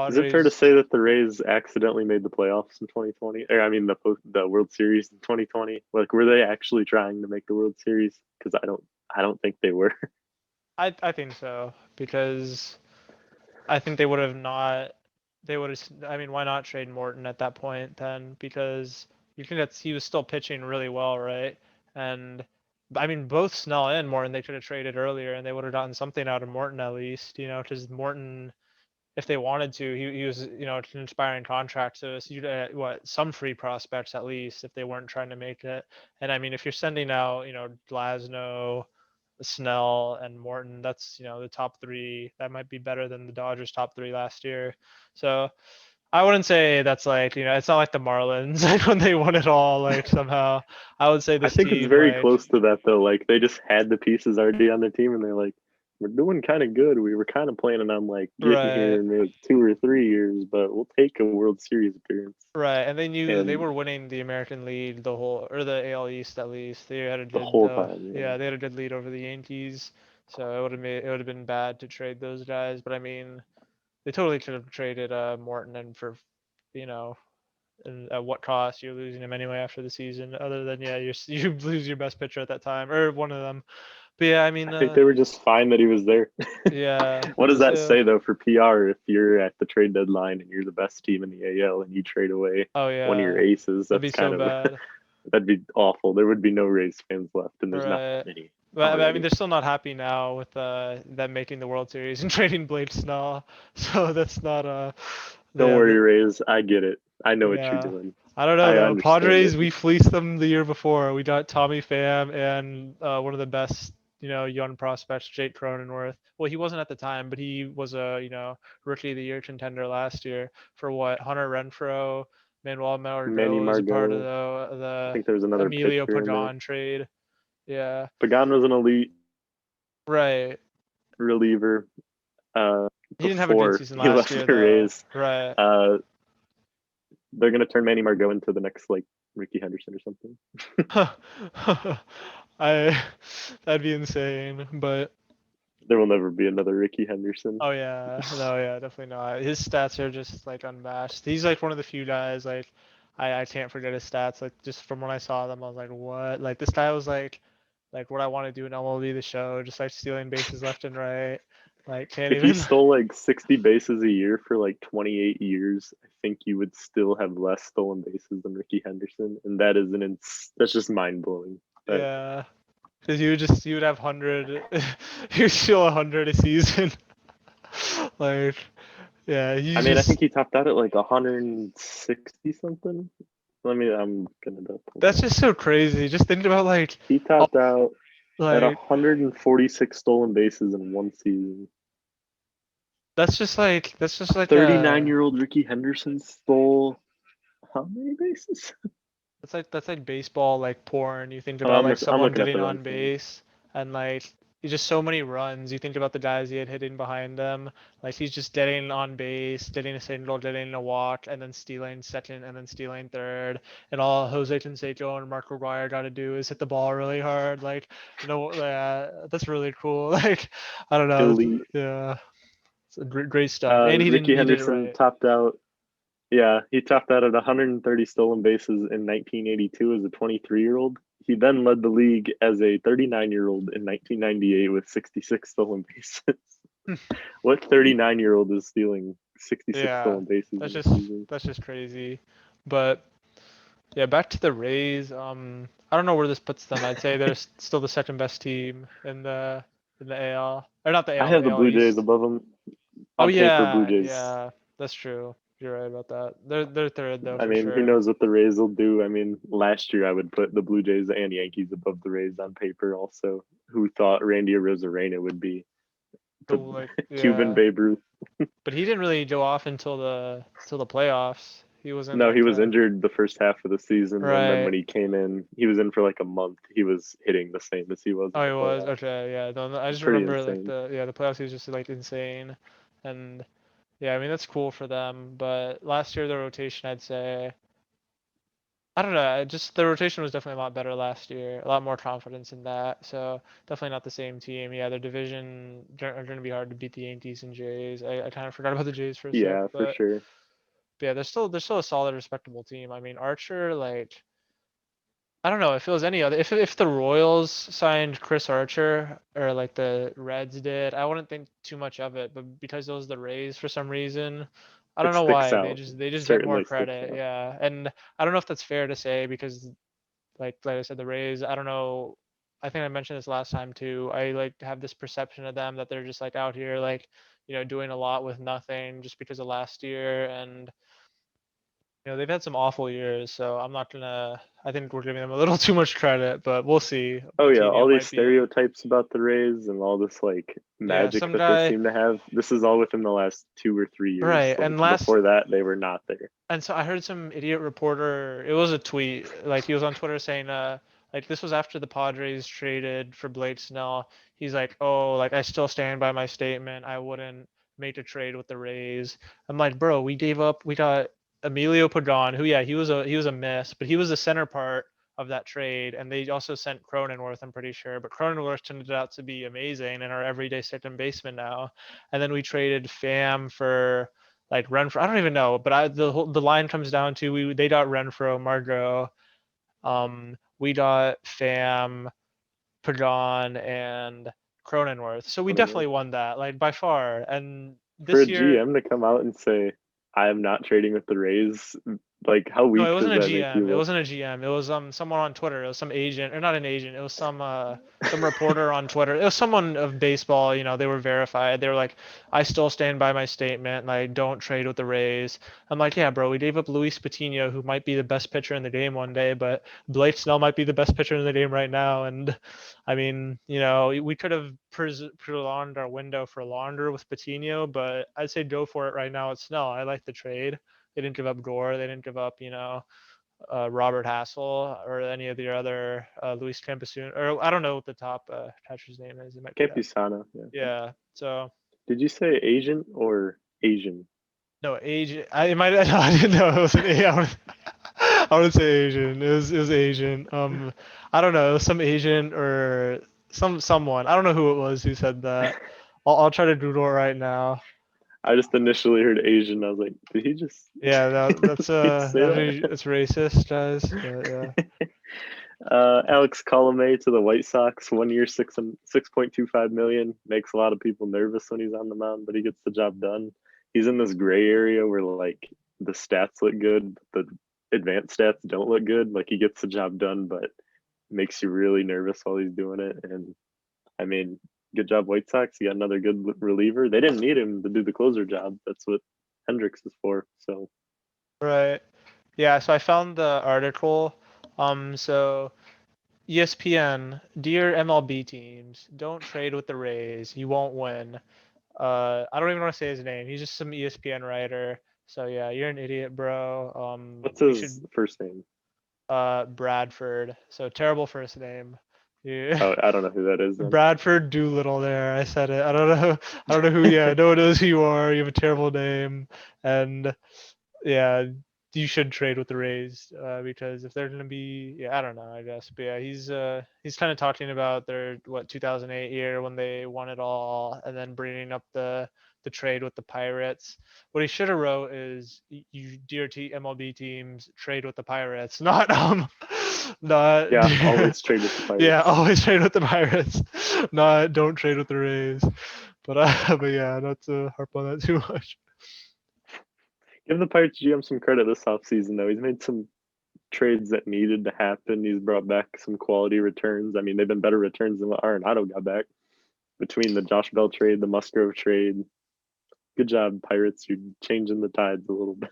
is it fair to Padres. say that the Rays accidentally made the playoffs in 2020? Or I mean, the World Series in 2020. Like, were they actually trying to make the World Series? Because I don't think they were. I think so because I think they would have not. They would have. I mean, why not trade Morton at that point then? Because you think that he was still pitching really well, right? And I mean, both Snell and Morton they could have traded earlier, and they would have gotten something out of Morton at least. Because Morton, if they wanted to, he was an inspiring contract. So you'd some free prospects at least if they weren't trying to make it. And I mean, if you're sending out Glasnow, Snell and Morton, that's the top three. That might be better than the Dodgers' top three last year. So I wouldn't say that's like it's not like the Marlins like when they won it all like somehow. I would say I this think it's team very like close to that though. Like they just had the pieces already on the team, and they're like, "We're doing kind of good. We were kind of planning on like getting right. here in maybe 2 or 3 years, but we'll take a World Series appearance." Right, and they knew they And were winning the American League the whole, or the AL East at least. They had a the good, whole time, yeah, they had a good lead over the Yankees. So it would have been bad to trade those guys. But I mean, they totally could have traded Morton and for, you know, and at what cost? You're losing him anyway after the season. Other than you lose your best pitcher at that time or one of them. But yeah, I mean, I think they were just fine that he was there. yeah, What does that so say though for PR if you're at the trade deadline and you're the best team in the AL and you trade away oh one of your yeah, aces? that'd be That's so kind of bad. that'd be awful. There would be no Rays fans left, and there's not Right. that many But I mean, already. they're still not happy now with them making the World Series and trading Blake Snell. So that's not Don't yeah, worry, Rays. I get it. I know what you're yeah. doing. I don't know I though. understand Padres, it. we fleeced them the year before. We got Tommy Pham and one of the best, young prospects, Jake Cronenworth. Well, he wasn't at the time, but he was a, rookie of the year contender last year for what? Hunter Renfroe, Manuel Manny Margot was a part of Margot. I the think there was another Emilio pitcher in there. Pagan trade. Yeah. Pagan was an elite Right. reliever He didn't have a good before season he last left year the though. Rays. Right. Uh, they're gonna turn Manny Margot into the next like Ricky Henderson or something. I that'd be insane, but There will never be another Ricky Henderson. oh yeah, no, yeah, definitely not. His stats are just like unmatched. He's like one of the few guys like I can't forget his stats. Like just from when I saw them, I was like, what? Like this guy was like what I want to do in MLB the Show, just like stealing bases left and right. Like can't If you even. stole like 60 bases a year for like 28 years, I think you would still have less stolen bases than Ricky Henderson, and that is that's just mind blowing. Yeah. Because you would have 100, you steal 100 a season. Like, yeah, I mean, I think he topped out at like 160 something. I'm gonna double that's that. just so crazy. Just thinking about He all, topped out at like, 146 stolen bases in one season. that's just like 39-year-old Ricky Henderson stole how many bases? that's like baseball, like porn. You think Oh, about like I'm someone looking at the getting wrong on thing. base and like he's just so many runs. You think about the guys he had hitting behind them. Like he's just getting on base, getting a single, getting a walk, and then stealing second, and then stealing third. And all Jose Canseco and Mark McGuire got to do is hit the ball really hard. Like, that's really cool. Like, I don't know. Elite. Yeah, it's a great stuff. And Ricky he did it Henderson right. topped out. Yeah, he topped out at 130 stolen bases in 1982 as a 23-year-old. He then led the league as a 39-year-old in 1998 with 66 stolen bases. What 39-year-old is stealing 66 Yeah, stolen bases that's in a just season? that's just crazy. But yeah, back to the Rays. I don't know where this puts them. I'd say they're still the second best team in the AL, or not the I AL, have the the AL Blue Jays East. above them Oh on paper. Blue yeah, Jays. yeah, that's true. You're right about that. They're third though I for mean, who sure. knows what the Rays will do? I mean, last year I would put the Blue Jays and Yankees above the Rays on paper. Also, who thought Randy Arozarena would be So the like Cuban yeah, Babe Ruth? but he didn't really go off until the playoffs. He wasn't No, he like was injured the first half of the season, and then right. when he came in, he was in for like a month. He was hitting the same as he was Oh, in the he was playoffs. okay. Yeah, no, I just Pretty remember like insane. the playoffs. He was just like insane, and yeah, I mean that's cool for them. But last year the rotation, I'd say I don't know. Just the rotation was definitely a lot better last year. A lot more confidence in that. So definitely not the same team. Yeah, their division are going to be hard to beat the Yankees and Jays. I kind of forgot about the Jays for a sec, Yeah, for but sure. yeah, they're still a solid, respectable team. I mean, Archer, like, I don't know if it was any other. If the Royals signed Chris Archer or like the Reds did, I wouldn't think too much of it. But because those the Rays for some reason, I don't It know sticks why they out. just get more Certainly sticks credit. out. Yeah, and I don't know if that's fair to say because like I said, the Rays. I don't know. I think I mentioned this last time too. I like have this perception of them that they're just like out here like doing a lot with nothing just because of last year and they've had some awful years, so I'm not gonna. I think we're giving them a little too much credit, but we'll see. Oh yeah, all Patino these might be. stereotypes about the Rays and all this like Yeah, magic some that they guy. seem to have. This is all within the last 2 or 3 years. Right, Like and last. before that, they were not there. And so I heard some idiot reporter. It was a tweet. Like he was on Twitter saying, like this was after the Padres traded for Blake Snell. He's like, oh, like I still stand by my statement. I wouldn't make a trade with the Rays. I'm like, bro, we gave up. We got Emilio Pagan, who yeah, he was a miss, but he was the center part of that trade, and they also sent Cronenworth. I'm pretty sure, but Cronenworth turned out to be amazing and our everyday second baseman now. And then we traded Pham for like Renfro. I don't even know, but the line comes down to they got Renfro, Margot, we got Pham, Pagan, and Cronenworth. So we I don't know. definitely won that, like by far. And For a this year, GM to come out and say, "I am not trading with the Rays," like how no, it weak does wasn't a that make GM. you It look? wasn't a GM. It was someone on Twitter. It was some agent or not an agent. It was some reporter on Twitter. It was someone of baseball. They were verified. They were like, I still stand by my statement. Like, don't trade with the Rays. I'm like, yeah, bro. We gave up Luis Patino, who might be the best pitcher in the game one day, but Blake Snell might be the best pitcher in the game right now. And I mean, we could have prolonged our window for longer with Patino, but I'd say go for it right now with Snell. I like the trade. They didn't give up Gore. They didn't give up, Robert Hassel or any of the other Luis Campusino. Or I don't know what the top catcher's name is. It might be that. Campusano. Yeah. Yeah. So Did you say Asian or Asian? no age. It might. No, I didn't know it was an A. I would say Asian. It was Asian. I don't know. It was some Asian or someone. I don't know who it was who said that. I'll try to Google it right now. I just initially heard Asian. I was like, did he just? Yeah, that's Did he just say it's racist, guys. But yeah. that? Alex Colome to the White Sox, 1 year, 6.25 million. Makes a lot of people nervous when he's on the mound, but he gets the job done. He's in this gray area where like the stats look good, but the advanced stats don't look good. Like he gets the job done, but makes you really nervous while he's doing it. And I mean, good job, White Sox. You got another good reliever. They didn't need him to do the closer job. That's what Hendricks is for. So Right. Yeah, so I found the article. So ESPN, dear MLB teams, don't trade with the Rays. You won't win. I don't even want to say his name. He's just some ESPN writer. So yeah, you're an idiot, bro. what's You his should first name? Bradford. So terrible first name. Yeah. Oh, I don't know who that is then. Bradford Doolittle there. I said it. I don't know. I don't know who. Yeah, no one knows who you are. You have a terrible name, and yeah, you should trade with the Rays because if they're gonna be, yeah, I don't know, I guess, but yeah, he's kind of talking about their 2008 year when they won it all, and then bringing up the trade with the Pirates. What he should have wrote is, "You dear MLB teams, trade with the Pirates," not not Yeah, always trade with the yeah, Pirates. always trade with the Pirates, not don't trade with the Rays. But yeah, not to harp on that too much. Give the Pirates GM some credit this offseason, though. He's made some trades that needed to happen. He's brought back some quality returns. I mean, they've been better returns than what Arenado got back between the Josh Bell trade, the Musgrove trade. Good job, Pirates. You're changing the tides a little bit.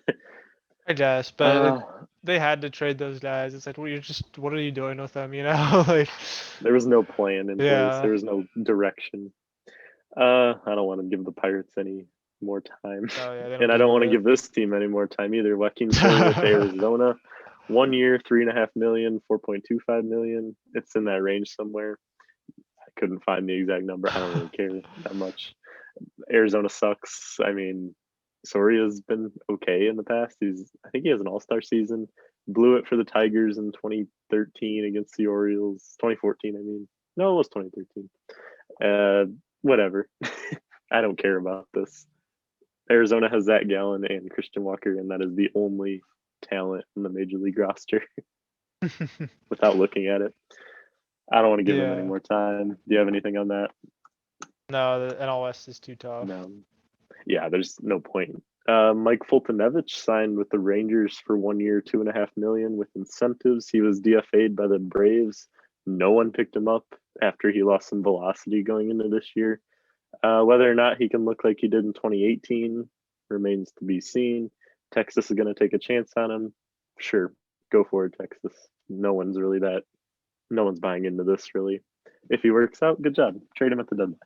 I guess, but Uh, they had to trade those guys. It's like, well, what are you doing with them? Like, there was no plan in place. yeah. There was no direction. I don't want to give the Pirates any more time, Oh yeah, they don't and I don't want to deserve give this team any more time either. Joaquin Soria to it. Arizona, 1 year, 3.5 million, 4.25 million. It's in that range somewhere. I couldn't find the exact number. I don't really care that much. Arizona sucks. I mean, Soria's been okay in the past. I think he has an all-star season. Blew it for the Tigers in 2013 against the Orioles. 2014, I mean. No, it was 2013. Whatever. I don't care about this. Arizona has Zach Gallen and Christian Walker, and that is the only talent in the major league roster without looking at it. I don't want to give him any Yeah. more time. Do you have anything on that? No, the NL West is too tough. No. Yeah, there's no point. Mike Fultonevich signed with the Rangers for 1 year, $2.5 million with incentives. He was DFA'd by the Braves. No one picked him up after he lost some velocity going into this year. Whether or not he can look like he did in 2018 remains to be seen. Texas is going to take a chance on him. Sure, go for it, Texas. No one's buying into this really. If he works out, good job. Trade him at the deadline.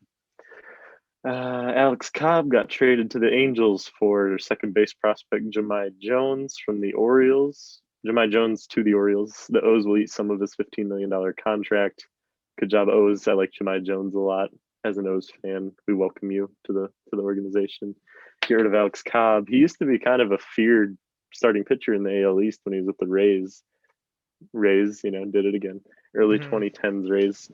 Alex Cobb got traded to the Angels for second base prospect Jahmai Jones from the Orioles. Jahmai Jones to the Orioles. The O's will eat some of his $15 million contract. Good job, O's. I like Jahmai Jones a lot. As an O's fan, we welcome you to the organization. Get rid of Alex Cobb. He used to be kind of a feared starting pitcher in the AL East when he was with the Rays. Rays, did it again. Early 2010s Rays.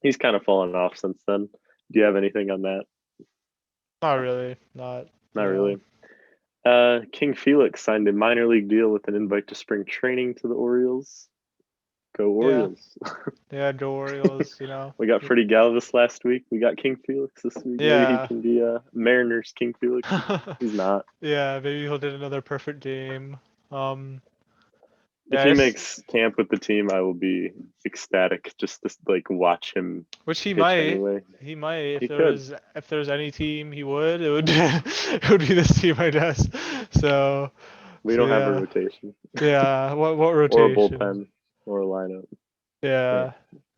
He's kind of fallen off since then. Do you have anything on that? Not really. Not really. King Felix signed a minor league deal with an invite to spring training to the Orioles. Go Orioles. Yeah, go Orioles, We got Freddie Galvis last week. We got King Felix this week. Yeah. Maybe he can be Mariners King Felix. He's not. Yeah, maybe he'll do another perfect game. If he makes camp with the team, I will be ecstatic just to watch him. Which he might. Anyway. He might. If there's any team he would, it would it would be this team, I guess. So we don't have a rotation. Yeah. What rotation? Or a bullpen or a lineup. Yeah.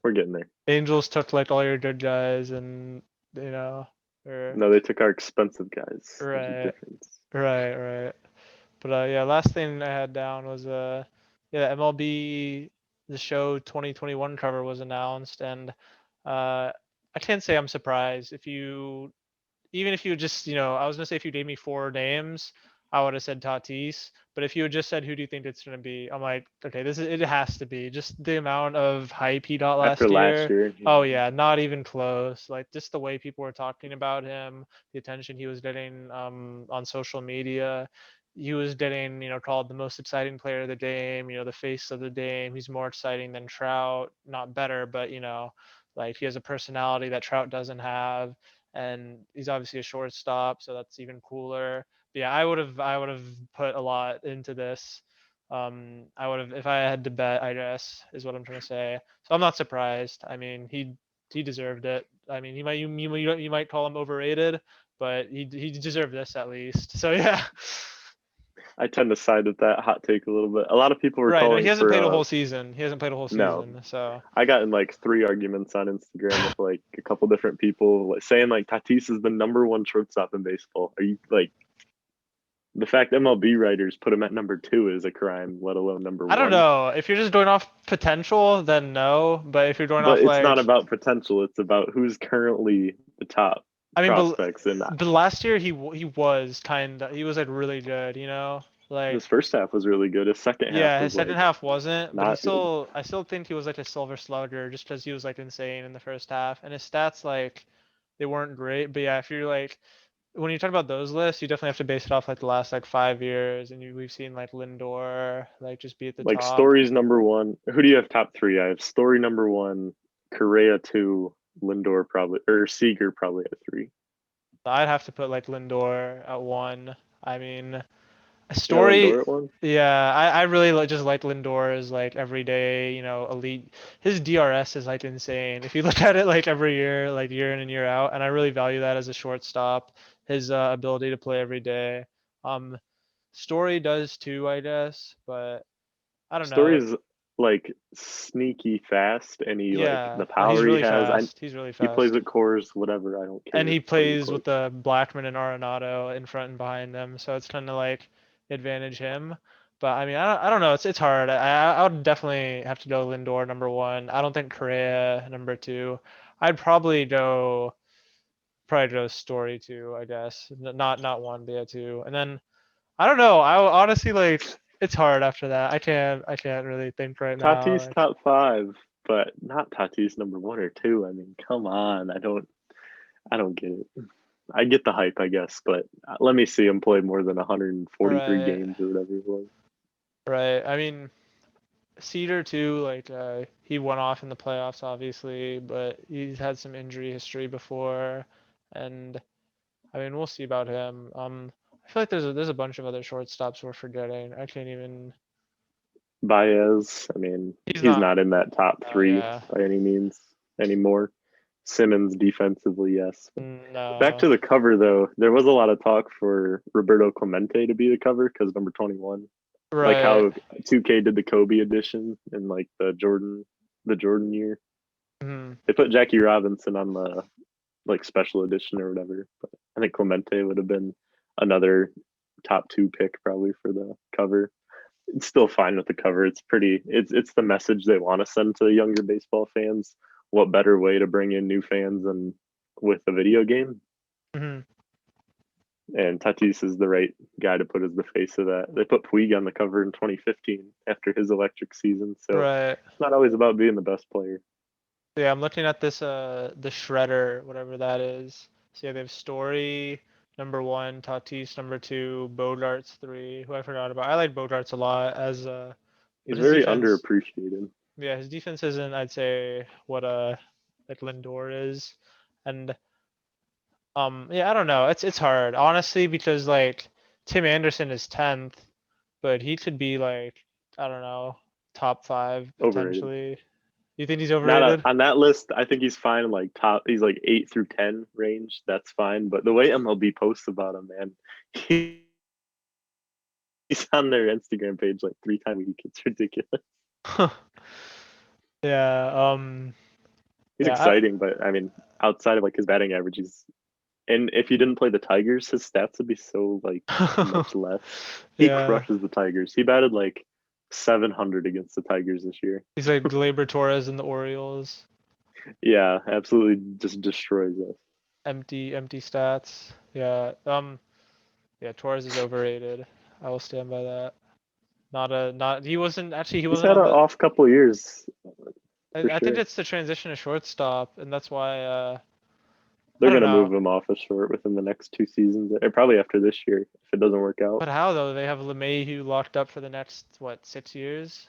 We're getting there. Angels took all your good guys, and No, they took our expensive guys. Right. Right. But last thing I had down was MLB The Show 2021 cover was announced, and I can't say I'm surprised. Even if you just I was gonna say if you gave me 4 names, I would have said Tatis. But if you had just said who do you think it's gonna be, I'm like, okay, it has to be. Just the amount of hype he got last year. Oh yeah, not even close. Just the way people were talking about him, the attention he was getting on social media. He was getting, called the most exciting player of the game, the face of the game. He's more exciting than Trout, not better, but he has a personality that Trout doesn't have, and he's obviously a shortstop, so that's even cooler. But yeah, I would have put a lot into this. I would have, if I had to bet, I guess, is what I'm trying to say. So I'm not surprised. I mean, he deserved it. I mean, you might call him overrated, but he deserved this at least. So yeah. I tend to side with that hot take a little bit. A lot of people were calling. He hasn't played a whole season. He hasn't played a whole season. So I got in 3 arguments on Instagram with a couple different people saying Tatis is the number 1 shortstop in baseball. Are you the fact MLB writers put him at number 2 is a crime, let alone number 1. I don't know. If you're just going off potential, then no. But if you're going off it's not about potential. It's about who's currently the top. Prospects but last year he was really good, his first half was really good. His second half, yeah, his second half wasn't, but I still think he was a silver slugger just because he was insane in the first half, and his stats they weren't great. But yeah, if you're when you talk about those lists, you definitely have to base it off the last 5 years, and we've seen Lindor just be at the top. Story's number 1. Who do you have top 3? I have Story number 1, Correa 2. Lindor probably, or Seager probably at 3. I'd have to put Lindor at 1. I mean, Story. Lindor at 1? Yeah, I really just like Lindor as everyday, elite. His DRS is insane. If you look at it every year, year in and year out, and I really value that as a shortstop. His ability to play every day. Story does too, I guess, but I don't know. Story's sneaky fast, and he the power he's really he has. Fast. He's really fast. He plays with Coors, whatever. I don't care. And he plays with the Blackman and Arenado in front and behind them, so it's kind of advantage him. But I mean, I don't know. It's hard. I would definitely have to go Lindor number 1. I don't think Correa number 2. I'd probably go. probably just Story too, I guess. Not one, but yeah, two. And then I don't know. I honestly like it's hard after that. I can't really think right now. Tatis Like, top five, but not Tatis number one or two. I mean, come on. I don't get it. I get the hype, I guess, but let me see him play more than 143 right, games or whatever it was. right. I mean, Cedar too. Like, he went off in the playoffs, obviously, but he's had some injury history before, and I mean, we'll see about him. I feel like there's a bunch of other shortstops we're forgetting. I can't even. Baez, I mean, He's he's not. not in that top Oh three yeah. by any means anymore. Simmons defensively, yes. Back No. to the cover though, there was a lot of talk for Roberto Clemente to be the cover because number 21. Like Right. how 2K did the Kobe edition in like the Jordan year. Mhm. They put Jackie Robinson on the like special edition or whatever. But I think Clemente would have been another top two pick probably for the cover. It's still fine with the cover. It's the message they want to send to younger baseball fans. What better way to bring in new fans than with a video game? Mhm. And Tatis is the right guy to put as the face of that. They put Puig on the cover in 2015 after his electric season, so Right. it's not always about being the best player. Yeah, I'm looking at this the shredder, whatever that is. So yeah, they have Story number one, Tatis number two, Bogarts three, who I forgot about. I like Bogarts a lot as He's but his very defense, underappreciated. yeah, his defense isn't, I'd say, what like Lindor is. And yeah, I don't know. It's hard, honestly, because like Tim Anderson is 10th, but he could be like, I don't know, top five Overrated. potentially. You think he's Not overrated? on that list. I think he's fine. Like top, he's like 8 through 10 range. That's fine. But the way MLB posts about him, man, he's on their Instagram page like 3 times a week. It's ridiculous. Yeah, He's yeah, exciting, but I mean, outside of like his batting average, he's and if he didn't play the Tigers, his stats would be so like much less. He yeah. crushes the Tigers. He batted like 700 against the Tigers this year. He's like Gleyber Torres in the Orioles. Yeah, absolutely just destroys us. Empty stats. Yeah. Yeah, Torres is overrated. I will stand by that. Not he wasn't actually he He's wasn't had on an the off couple years for I think sure. it's the transition to shortstop, and that's why I They're don't gonna know. move him off a short within the next 2 seasons, or probably after this year if it doesn't work out. But how though? They have LeMahieu locked up for the next what, 6 years?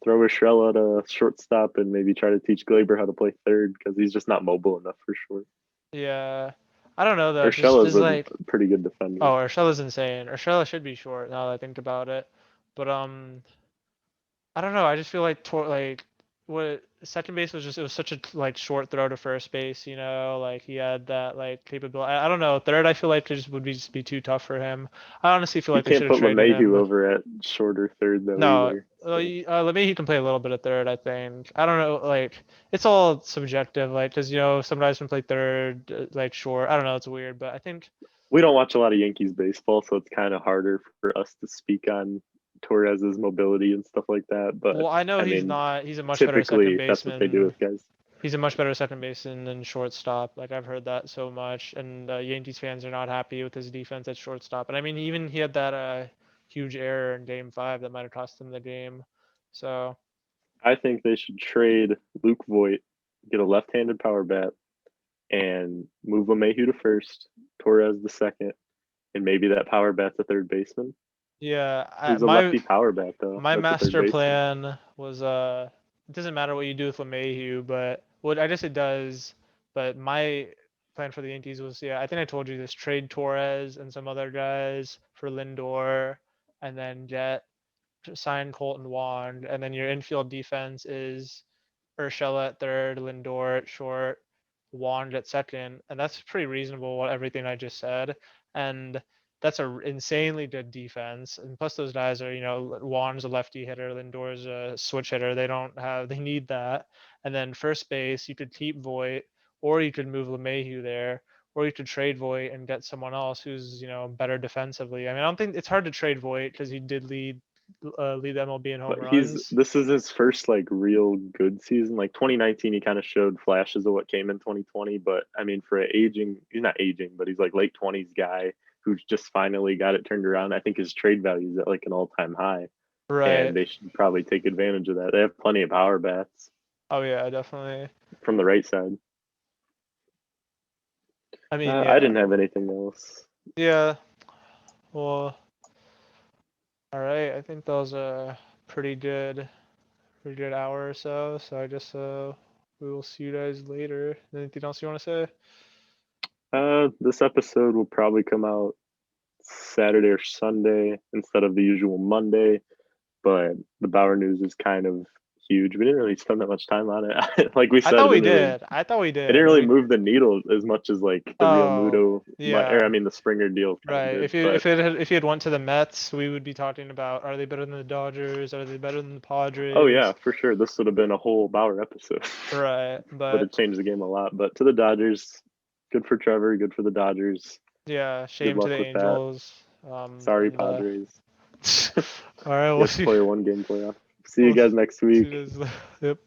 Throw Rastrell at a shortstop and maybe try to teach Glaber how to play third because he's just not mobile enough for short. Yeah. I don't know though. Urshela is Just a like, pretty good defender. oh, Urshela's insane. Urshela should be short now that I think about it. But I don't know. I just feel like like what second base was just, it was such a like short throw to first base. Like he had that like capability. I don't know. Third, I feel like it just be too tough for him. I honestly feel You like they can't should have put traded LeMahieu him. over at short or third though No, either. So let me. He can play a little bit of third. I think. I don't know. Like it's all subjective. Like because some guys can play third, like short. I don't know. It's weird, but I think. we don't watch a lot of Yankees baseball, so it's kind of harder for us to speak on Torres's mobility and stuff like that. But Well, I know I he's mean, not. He's a much better second typically that's what they do baseman. with guys. He's a much better second baseman than shortstop. Like I've heard that so much, and Yankees fans are not happy with his defense at shortstop. And I mean, even he had that huge error in Game Five that might have cost him the game. So I think they should trade Luke Voigt, get a left-handed power bat, and move LeMahieu to first, Torres the second, and maybe that power bat's a third baseman. yeah, Who's a lefty power bat though? my That's a third master baseman. plan was it doesn't matter what you do with LeMahieu, but what I guess it does. But my plan for the Yankees was, yeah, I think I told you this: trade Torres and some other guys for Lindor, and then get sign Colton Wand, and then your infield defense is Urshela at third, Lindor at short, Wand at second, and that's pretty reasonable. What everything I just said, and that's a insanely good defense. And plus, those guys are, Wand's a lefty hitter, Lindor's a switch hitter. They need that. And then first base, you could keep Voigt, or you could move LeMahieu there, or you could trade Voigt and get someone else who's better defensively. I mean, I don't think it's hard to trade Voigt because he did lead lead the MLB in home But runs. this is his first like real good season. Like 2019, he kind of showed flashes of what came in 2020. But I mean, for he's not aging, but he's like late 20s guy who's just finally got it turned around. I think his trade value is at like an all-time high, Right. and they should probably take advantage of that. They have plenty of power bats Oh yeah, definitely. from the right side. I mean, I yeah, didn't have anything else. yeah. Well, all right. I think that was a pretty good hour or so. So I guess we will see you guys later. Anything else you want to say? This episode will probably come out Saturday or Sunday instead of the usual Monday. But the Bauer news is kind of huge. We didn't really spend that much time on it. Like we I said, thought it we didn't really did. I thought we it didn't did. really We move the needle as much as like the Real oh Muto, or I yeah. mean the Springer deal kind of Right. did. But If he had went to the Mets, we would be talking about are they better than the Dodgers? Are they better than the oh yeah, Padres? for sure, this would have been a whole Bauer episode. Right. Would But have changed the game a lot. But to the Dodgers, good for Trevor, good for the Dodgers. yeah, Good shame to the luck with that. Angels. Sorry, And Padres. all right, You we'll have to see. play a one game playoff. See you We'll guys next see week. you guys. Yep.